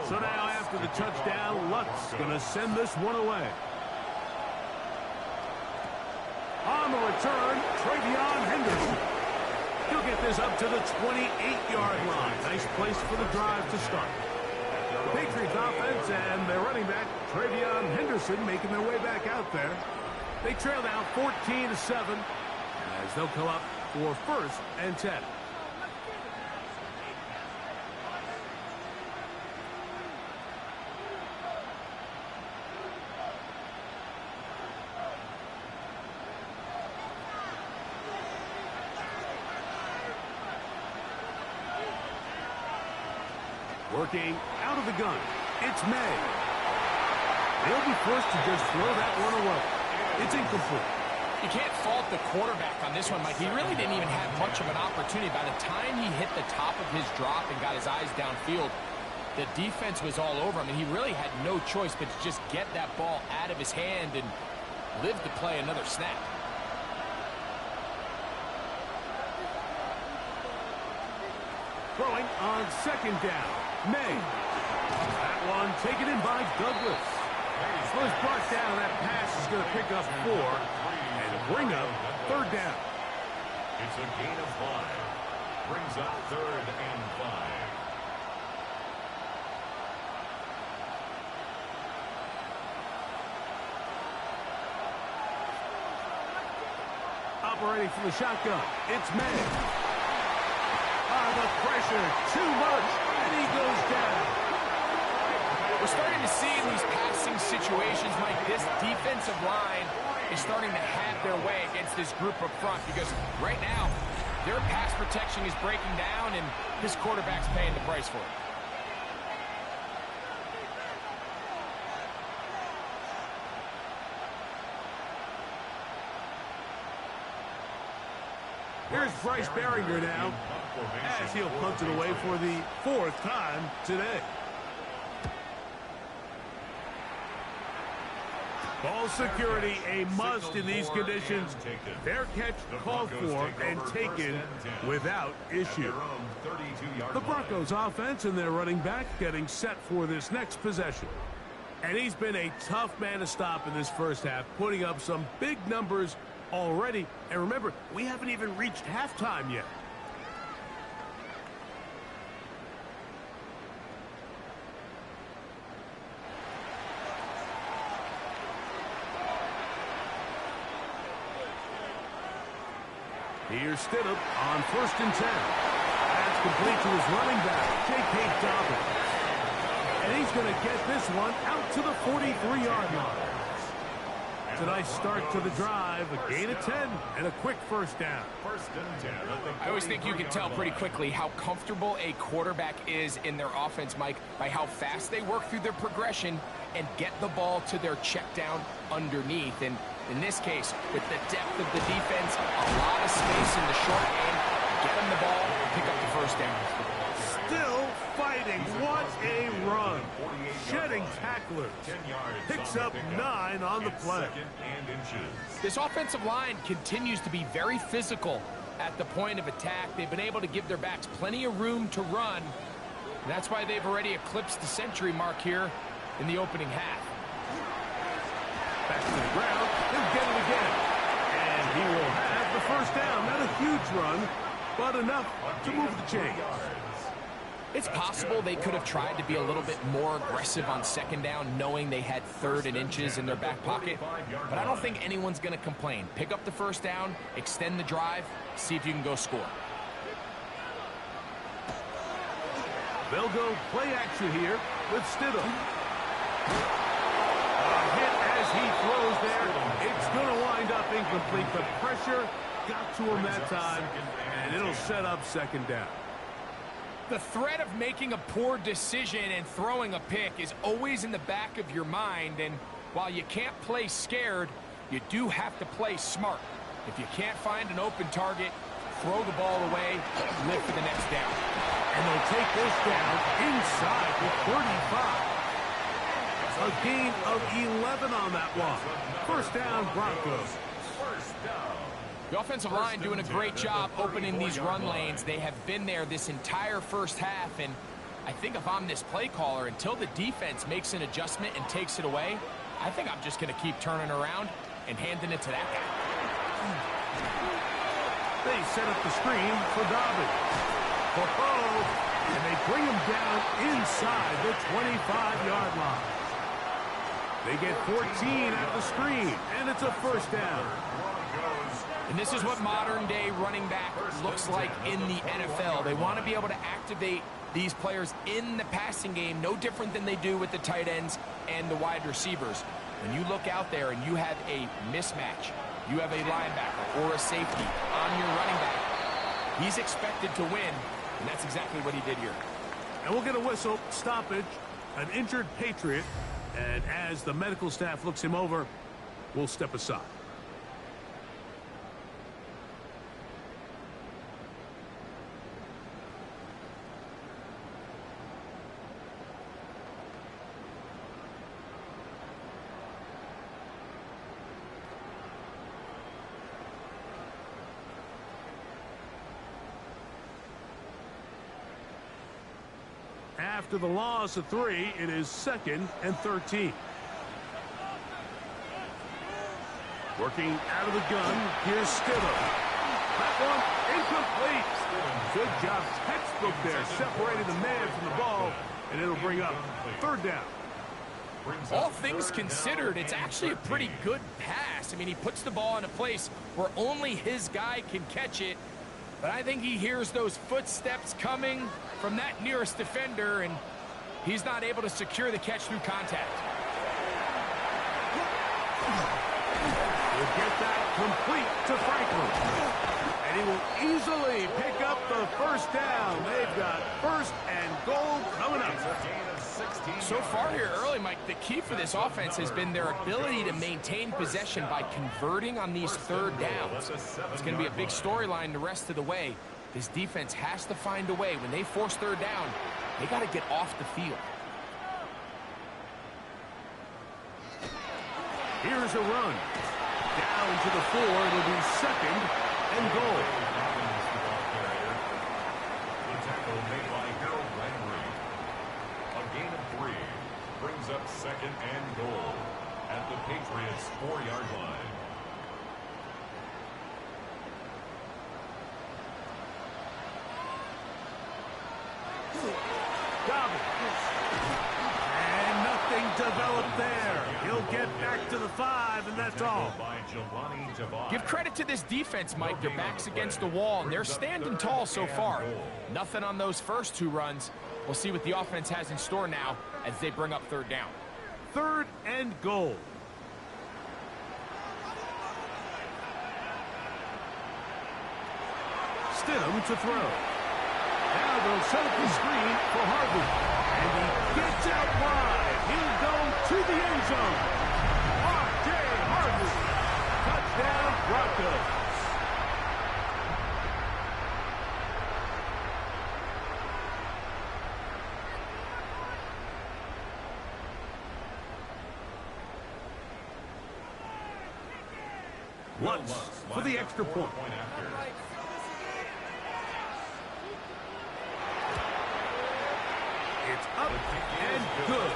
Speaker 1: So now after the touchdown, Lutz going to send this one away. On the return, Travion Henderson. He'll get this up to the 28-yard line. Nice place for the drive to start. The Patriots offense and their running back, Travion Henderson, making their way back out there. They trail now 14-7 as they'll come up for 1st and 10. Working out of the gun, it's May. They'll be forced to just throw that one away. It's incomplete.
Speaker 2: You can't fault the quarterback on this one, Mike. He really didn't even have much of an opportunity. By the time he hit the top of his drop and got his eyes downfield, the defense was all over him, and he really had no choice but to just get that ball out of his hand and live to play another snap.
Speaker 1: Throwing on 2nd down. May. That one taken in by Douglas. Was brought down. That pass is going to pick up 4 and bring up 3rd down.
Speaker 3: It's a gain of 5. Brings up 3rd and 5.
Speaker 1: Operating from the shotgun. It's May. The pressure, too much, and he goes down.
Speaker 2: We're starting to see in these passing situations, Mike, this defensive line is starting to have their way against this group up front because right now, their pass protection is breaking down, and this quarterback's paying the price for it.
Speaker 1: Here's Bryce Berringer now, as he'll punt it away for the 4th time today. Ball security, a must in these conditions. Fair catch called for and taken without issue. The Broncos offense and their running back getting set for this next possession. And he's been a tough man to stop in this first half, putting up some big numbers already. And remember, we haven't even reached halftime yet. Here's Stidham on 1st and 10. That's complete to his running back, J.K. Dobbins. And he's going to get this one out to the 43-yard line. It's a nice start to the drive, a gain of 10, and a quick first down.
Speaker 2: I always think you can tell pretty quickly how comfortable a quarterback is in their offense, Mike, by how fast they work through their progression and get the ball to their check down underneath. And in this case, with the depth of the defense, a lot of space in the short game, get them the ball, pick up the first down.
Speaker 1: Still fighting. What a run. Shedding tacklers. Picks up 9 on the play.
Speaker 2: This offensive line continues to be very physical at the point of attack. They've been able to give their backs plenty of room to run. And that's why they've already eclipsed the century mark here in the opening half.
Speaker 1: Back to the ground. He'll get it again. And he will have the first down. Not a huge run, but enough to move the chains.
Speaker 2: It's possible they could have tried to be a little bit more aggressive on 2nd down, knowing they had 3rd and inches in their back pocket. But I don't think anyone's going to complain. Pick up the first down, extend the drive, see if you can go score.
Speaker 1: They'll go play action here with Stidham. A hit as he throws there. It's going to wind up incomplete. The pressure got to him that time, and it'll set up 2nd down.
Speaker 2: The threat of making a poor decision and throwing a pick is always in the back of your mind, and while you can't play scared, you do have to play smart. If you can't find an open target, throw the ball away, live for the next down.
Speaker 1: And they'll take this down inside the 35. A gain of 11 on that one. First down, Broncos.
Speaker 2: The offensive line doing a great job opening these run lanes. They have been there this entire first half, and I think if I'm this play caller, until the defense makes an adjustment and takes it away, I think I'm just going to keep turning around and handing it to that guy.
Speaker 1: They set up the screen for Dobbins. And they bring him down inside the 25-yard line. They get 14 at the screen, and it's a first down.
Speaker 2: And this is what modern-day running back looks like in the NFL. They want to be able to activate these players in the passing game, no different than they do with the tight ends and the wide receivers. When you look out there and you have a mismatch, you have a linebacker or a safety on your running back, he's expected to win, and that's exactly what he did here.
Speaker 1: And we'll get a whistle, stoppage, an injured Patriot, and as the medical staff looks him over, we'll step aside. After the loss of 3, it is 2nd and 13. Working out of the gun, here's Stidham. That one incomplete. Good job, textbook there, separating the man from the ball, and it'll bring up 3rd down.
Speaker 2: All things considered, it's actually a pretty good pass. I mean, he puts the ball in a place where only his guy can catch it. But I think he hears those footsteps coming from that nearest defender, and he's not able to secure the catch through contact.
Speaker 1: We'll get that complete to Franklin. And he will easily pick up the first down. They've got 1st and goal coming up.
Speaker 2: So far here early, Mike, the key for this offense has been their ability to maintain possession by converting on these third downs. It's going to be a big storyline the rest of the way. This defense has to find a way. When they force third down, they got to get off the field.
Speaker 1: Here's a run. Down to the 4. It'll be second and goal.
Speaker 3: The tackle made by Harold Landry. A gain of 3 brings up second and goal at the Patriots' 4-yard line.
Speaker 1: And nothing developed there. He'll get back to the 5, and that's all.
Speaker 2: Give credit to this defense, Mike. Their back's against the wall, and they're standing tall so far. Nothing on those first 2 runs. We'll see what the offense has in store now as they bring up third down.
Speaker 1: Third and goal. Stidham to throw. Now they'll set up the screen for Harvey. And he gets out wide. He'll go to the end zone. R.J. Harvey. Touchdown, Broncos. Lutz for the extra point. It's up and good.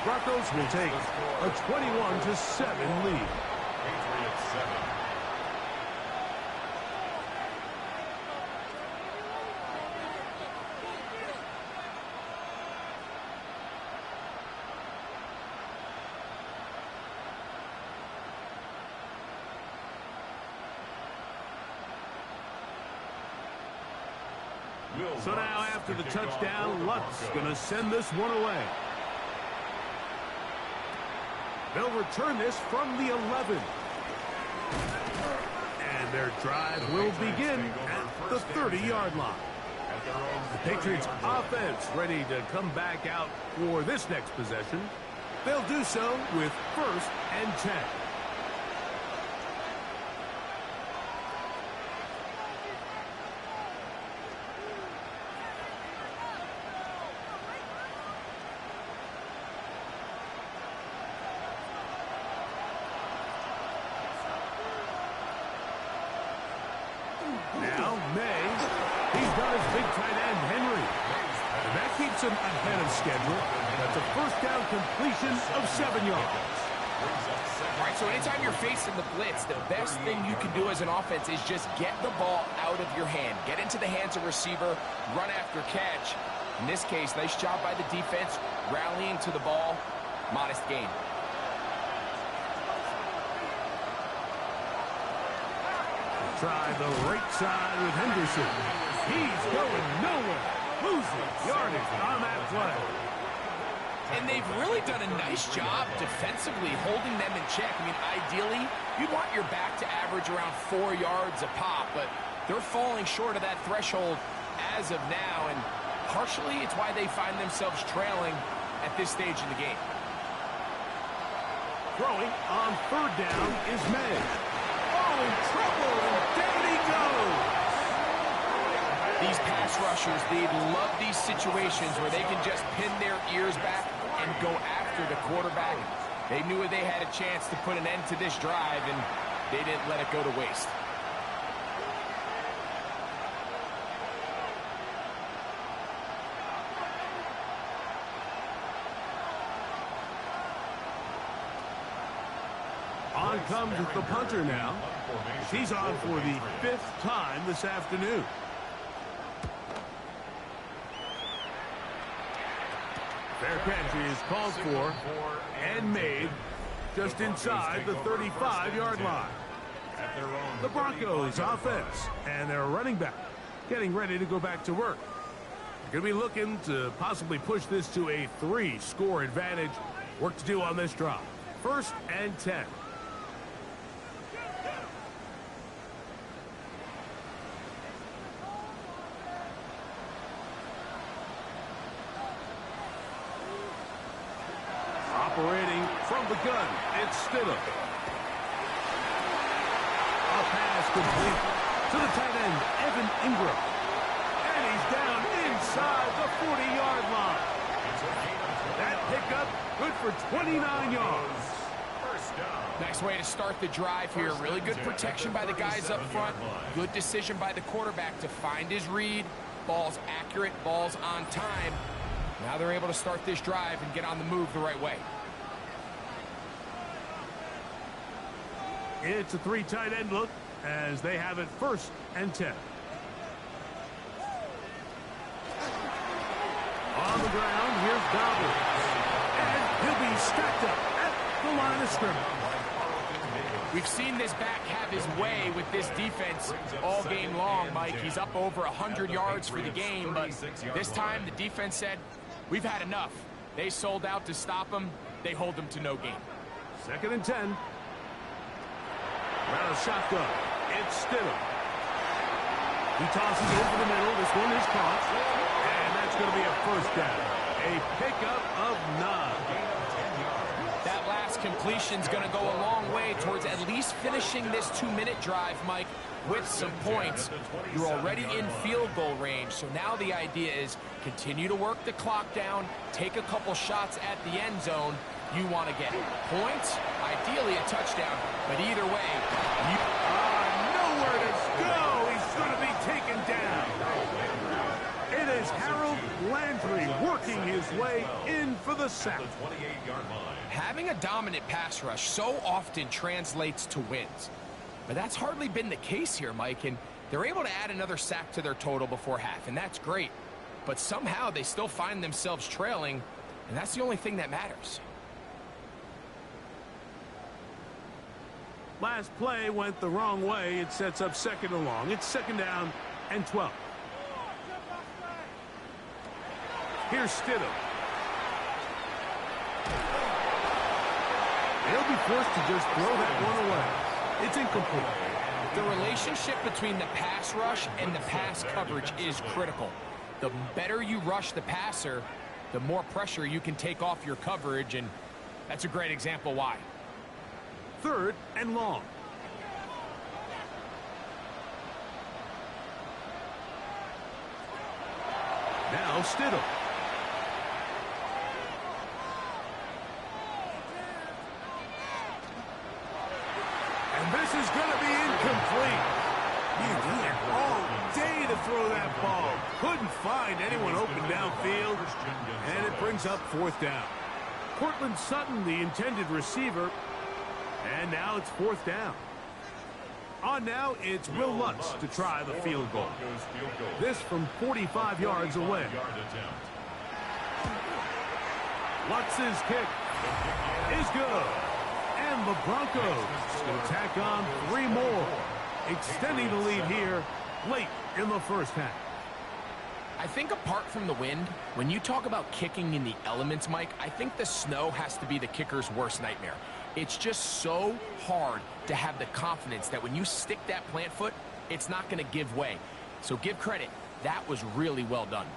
Speaker 1: Broncos will take a 21-7 lead.
Speaker 3: Patriots 7.
Speaker 1: So now after the touchdown, Lutz going to send this one away. They'll return this from the 11. And their drive will begin at the 30-yard line. The Patriots offense ready to come back out for this next possession. They'll do so with 1st and 10. Now, May, he's got his big tight end, Henry. And that keeps him ahead of schedule. That's a first down completion of 7 yards.
Speaker 2: All right, so anytime you're facing the blitz, the best thing you can do as an offense is just get the ball out of your hand. Get into the hands of receiver, run after catch. In this case, nice job by the defense, rallying to the ball, modest gain.
Speaker 1: Try the right side with Henderson. He's going nowhere. Losing yardage on that play.
Speaker 2: And they've really done a nice job defensively holding them in check. I mean, ideally, you'd want your back to average around 4 yards a pop, but they're falling short of that threshold as of now, and partially it's why they find themselves trailing at this stage in the game.
Speaker 1: Throwing on 3rd down is May. Oh, trouble, and down he goes.
Speaker 2: These pass rushers, they love these situations where they can just pin their ears back and go after the quarterback. They knew they had a chance to put an end to this drive, and they didn't let it go to waste.
Speaker 1: On comes the punter now. He's on for the 5th time this afternoon. Fair catch is called for and made just inside the 35-yard line. The Broncos offense and their running back getting ready to go back to work. They're going to be looking to possibly push this to a 3-score advantage. Work to do on this drive. 1st and 10. operating from the gun. It's Stidham. A pass complete to the tight end, Evan Ingram. And he's down inside the 40-yard line. That pickup good for 29 yards.
Speaker 2: Nice way to start the drive here. Really good protection by the guys up front. Good decision by the quarterback to find his read. Ball's accurate, ball's on time. Now they're able to start this drive and get on the move the right way.
Speaker 1: It's a 3 tight end look as they have it 1st and 10. On the ground, here's Dobbins. And he'll be stacked up at the line of scrimmage.
Speaker 2: We've seen this back have his way with this defense all game long, Mike. He's up over 100 yards for the game, but this time the defense said, we've had enough. They sold out to stop him. They hold him to no gain.
Speaker 1: 2nd and 10. Around a shotgun. It's Stidham. He tosses it over the middle. This one is caught. And that's going to be a 1st down. A pickup of 9.
Speaker 2: That last completion's going to go a long way towards at least finishing this 2-minute drive, Mike, with some points. You're already in field goal range, so now the idea is continue to work the clock down, take a couple shots at the end zone. You want to get points, ideally a touchdown, but either way,
Speaker 1: nowhere to go. He's going to be taken down. It is Harold Landry working his way in for the sack.
Speaker 2: Having a dominant pass rush so often translates to wins. But that's hardly been the case here, Mike, and they're able to add another sack to their total before half, and that's great. But somehow they still find themselves trailing, and that's the only thing that matters.
Speaker 1: Last play went the wrong way. It sets up 2nd and long. It's 2nd down and 12. Here's Stidham. He'll be forced to just throw that one away. It's incomplete.
Speaker 2: The relationship between the pass rush and the pass coverage is critical. The better you rush the passer, the more pressure you can take off your coverage, and that's a great example why.
Speaker 1: 3rd and long. Now Stidham. And this is going to be incomplete. He had all day to throw that ball. Couldn't find anyone open downfield. And it brings up 4th down. Cortland Sutton, the intended receiver. And now it's 4th down. On now, it's Will Lutz to try the field goal. This from 45 yards away. Lutz's kick is good. And the Broncos going to tack on 3 more, extending the lead here late in the 1st half.
Speaker 2: I think apart from the wind, when you talk about kicking in the elements, Mike, I think the snow has to be the kicker's worst nightmare. It's just so hard to have the confidence that when you stick that plant foot, it's not going to give way. So give credit. That was really well done.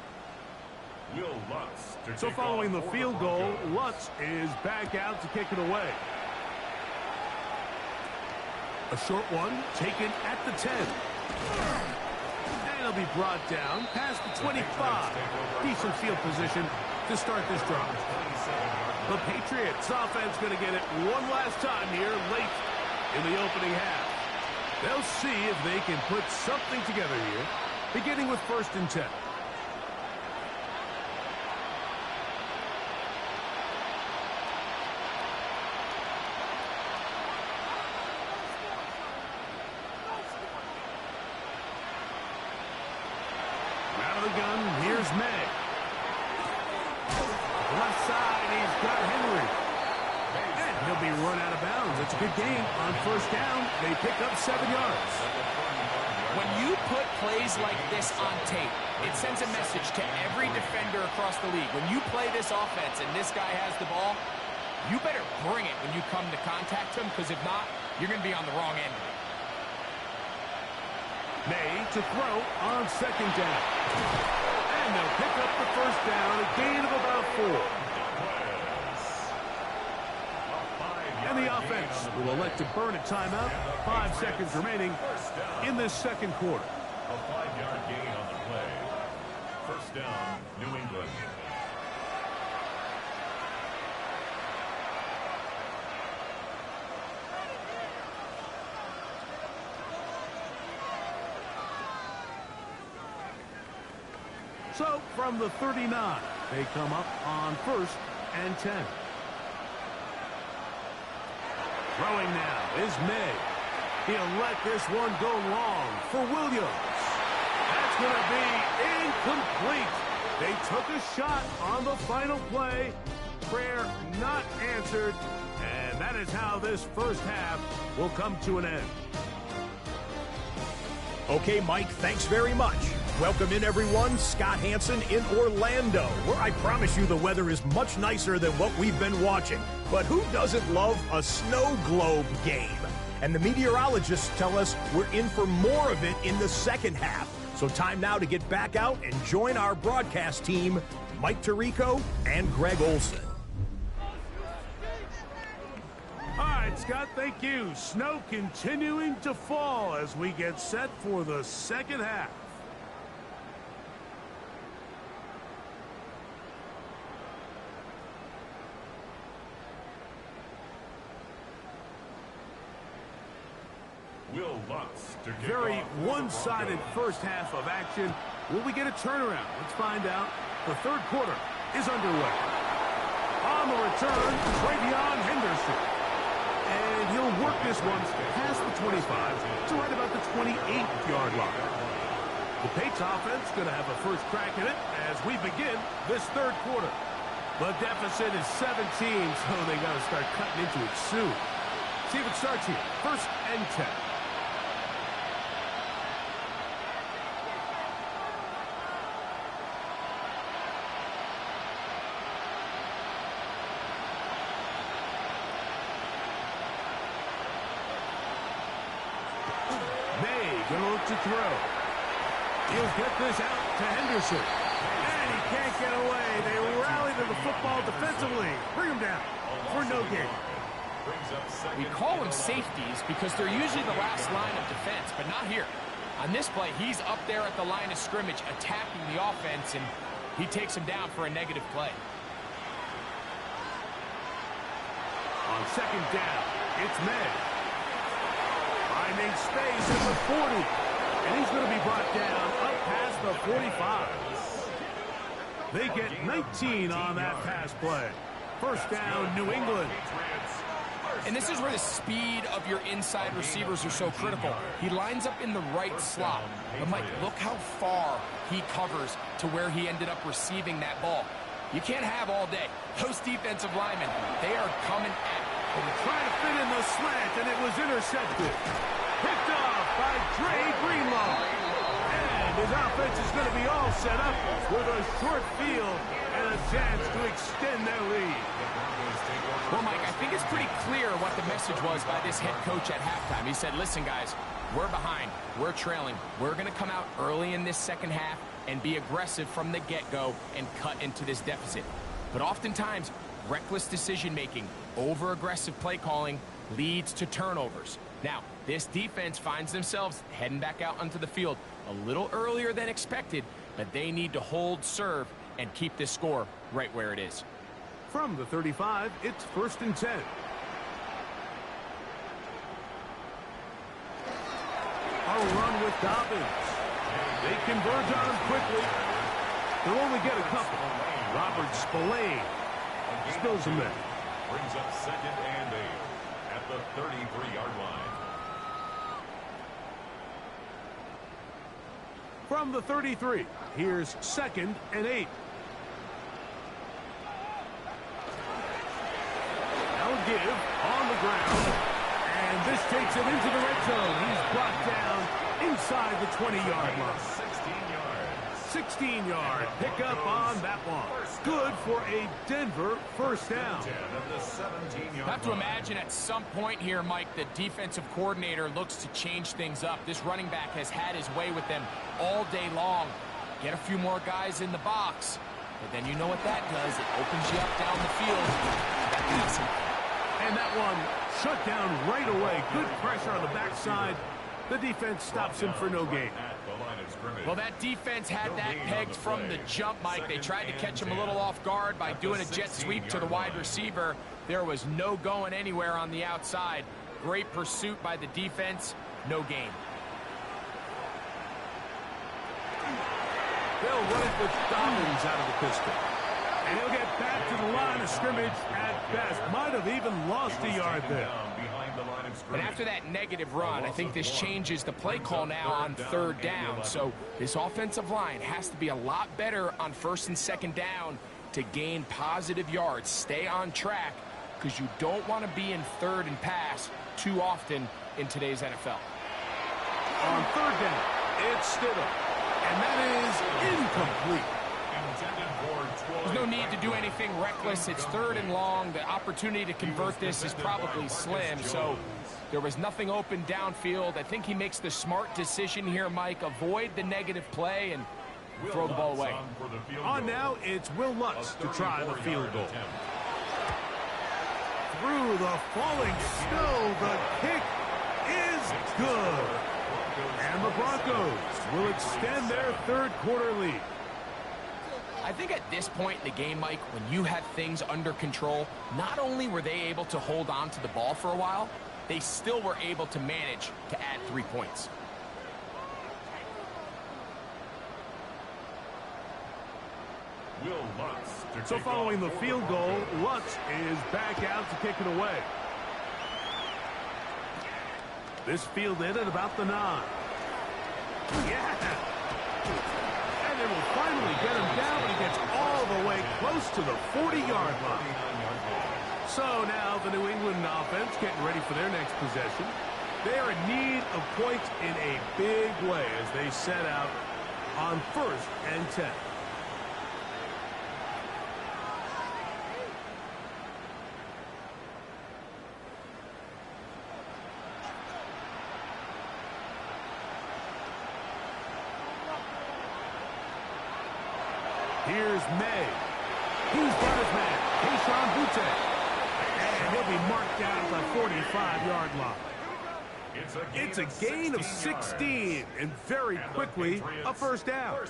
Speaker 1: So following the field goal, Lutz is back out to kick it away. A short one taken at the 10. And it'll be brought down past the 25. Decent field position to start this drive. The Patriots offense going to get it one last time here late in the opening half. They'll see if they can put something together here, beginning with 1st and 10. Out of the gun, here's May. Left side, he's got Henry. And he'll be run out of bounds. It's a good game. On 1st down, they pick up 7 yards.
Speaker 2: When you put plays like this on tape, it sends a message to every defender across the league. When you play this offense and this guy has the ball, you better bring it when you come to contact him, because if not, you're going to be on the wrong end of it.
Speaker 1: May to throw on 2nd down. And they'll pick up the 1st down, a gain of about 4. offense will elect to burn a timeout. 5 seconds remaining in this second quarter.
Speaker 3: A 5-yard gain on the play. First down, New England.
Speaker 1: So, from the 39, they come up on 1st and 10. Throwing now is May. He'll let this one go long for Williams. That's going to be incomplete. They took a shot on the final play. Prayer not answered. And that is how this first half will come to an end.
Speaker 7: Okay, Mike, thanks very much. Welcome in, everyone. Scott Hansen in Orlando, where I promise you the weather is much nicer than what we've been watching. But who doesn't love a snow globe game? And the meteorologists tell us we're in for more of it in the second half. So time now to get back out and join our broadcast team, Mike Tirico and Greg Olson.
Speaker 1: All right, Scott, thank you. Snow continuing to fall as we get set for the second half.
Speaker 3: Will Lutz to kick
Speaker 1: Very
Speaker 3: off for the
Speaker 1: one-sided
Speaker 3: Broncos.
Speaker 1: first half of action. Will we get a turnaround? Let's find out. The third quarter is underway. On the return, Travion Henderson. And he'll work this one past the 25 to right about the 28-yard line. The Patriots offense going to have a first crack at it as we begin this third quarter. The deficit is 17, so they got to start cutting into it soon. See if it starts here. First and 10. Gonna look to throw. He'll get this out to Henderson. And he can't get away. They rally to the football defensively. Bring him down for no gain.
Speaker 2: We call them safeties because they're usually the last line of defense, but not here. On this play, he's up there at the line of scrimmage attacking the offense, and he takes him down for a negative play.
Speaker 1: On second down, it's May. Finding space at the 40. And he's going to be brought down up past the 45. They get 19 on that pass play. First down, New England.
Speaker 2: And this is where the speed of your inside receivers are so critical. He lines up in the right slot. But, Mike, look how far he covers to where he ended up receiving that ball. You can't have all day. Those defensive linemen, they are coming at you.
Speaker 1: Trying to fit in the slant, and it was intercepted. Picked off by Dre Greenlaw. And his offense is going to be all set up with a short field and a chance to extend their lead.
Speaker 2: Well, Mike, I think it's pretty clear what the message was by this head coach at halftime. He said, listen, guys, we're behind. We're trailing. We're going to come out early in this second half and be aggressive from the get-go and cut into this deficit. But oftentimes, reckless decision-making, over-aggressive play calling leads to turnovers. Now, this defense finds themselves heading back out onto the field a little earlier than expected, but they need to hold serve and keep this score right where it is.
Speaker 1: From the 35, it's first and 10. A run with Dobbins. They converge on him quickly. They'll only get a couple. Robert Spillane spills him there.
Speaker 3: Brings up second and 8 at the 33-yard line.
Speaker 1: From the 33, here's second and 8. Now give on the ground. And this takes it into the red zone. He's brought down inside the 20-yard line. 16-yard pickup on that one. Good for a Denver first down.
Speaker 2: Have to imagine at some point here, Mike, the defensive coordinator looks to change things up. This running back has had his way with them all day long. Get a few more guys in the box. But then you know what that does. It opens you up down the field. That passing.
Speaker 1: And that one shut down right away. Good pressure on the backside. The defense stops him for no gain.
Speaker 2: Well, that defense had that pegged from the jump, Mike. They tried to catch him a little off guard by doing a jet sweep to the wide receiver. There was no going anywhere on the outside. Great pursuit by the defense. No gain.
Speaker 1: They'll run it with Dobbins out of the pistol. And he'll get back to the line of scrimmage at best. Might have even lost a yard there.
Speaker 2: And after that negative run, I think this changes the play call now on third down. So this offensive line has to be a lot better on first and second down to gain positive yards. Stay on track because you don't want to be in third and pass too often in today's NFL.
Speaker 1: On third down, it's Stidham. And that is incomplete.
Speaker 2: There's no need to do anything reckless. It's third and long. The opportunity to convert this is probably slim. So there was nothing open downfield. I think he makes the smart decision here, Mike. Avoid the negative play and throw the ball away.
Speaker 1: On now, it's Will Lutz to try the field goal. Through the falling snow, the kick is good. And the Broncos will extend their third quarter lead.
Speaker 2: I think at this point in the game, Mike, when you have things under control, not only were they able to hold on to the ball for a while, they still were able to manage to add 3 points.
Speaker 1: So following the field goal, Lutz is back out to kick it away. This fielded at about the 9. Yeah! And they will finally get him down, but he gets all the way close to the 40-yard line. So now the New England offense getting ready for their next possession. They are in need of points in a big way as they set out on 1st and 10. Here's May. He's got his man, Keyshawn Butte. And he'll be marked down at the 45-yard line. It's a gain of 16, and very quickly, a first down.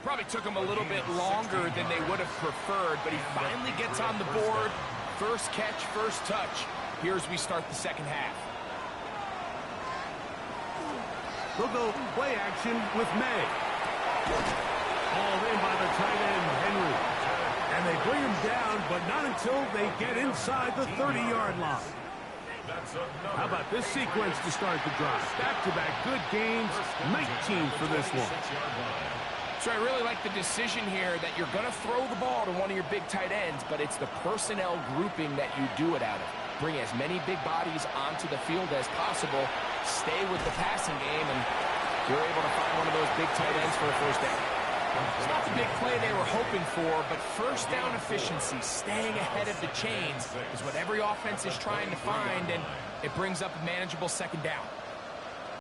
Speaker 2: Probably took him a little bit longer than they would have preferred, but he finally gets on the board. First catch, first touch. Here as we start the second half.
Speaker 1: They'll go play action with May. Hauled in by the tight end, Henry. And they bring him down, but not until they get inside the 30-yard line. How about this sequence to start the drive? Back-to-back good gains, 19 for this one.
Speaker 2: So I really like the decision here that you're going to throw the ball to one of your big tight ends, but it's the personnel grouping that you do it out of. Bring as many big bodies onto the field as possible. Stay with the passing game, and you're able to find one of those big tight ends for a first down. It's not the big play they were hoping for, but first down efficiency, staying ahead of the chains, is what every offense is trying to find, and it brings up a manageable second down.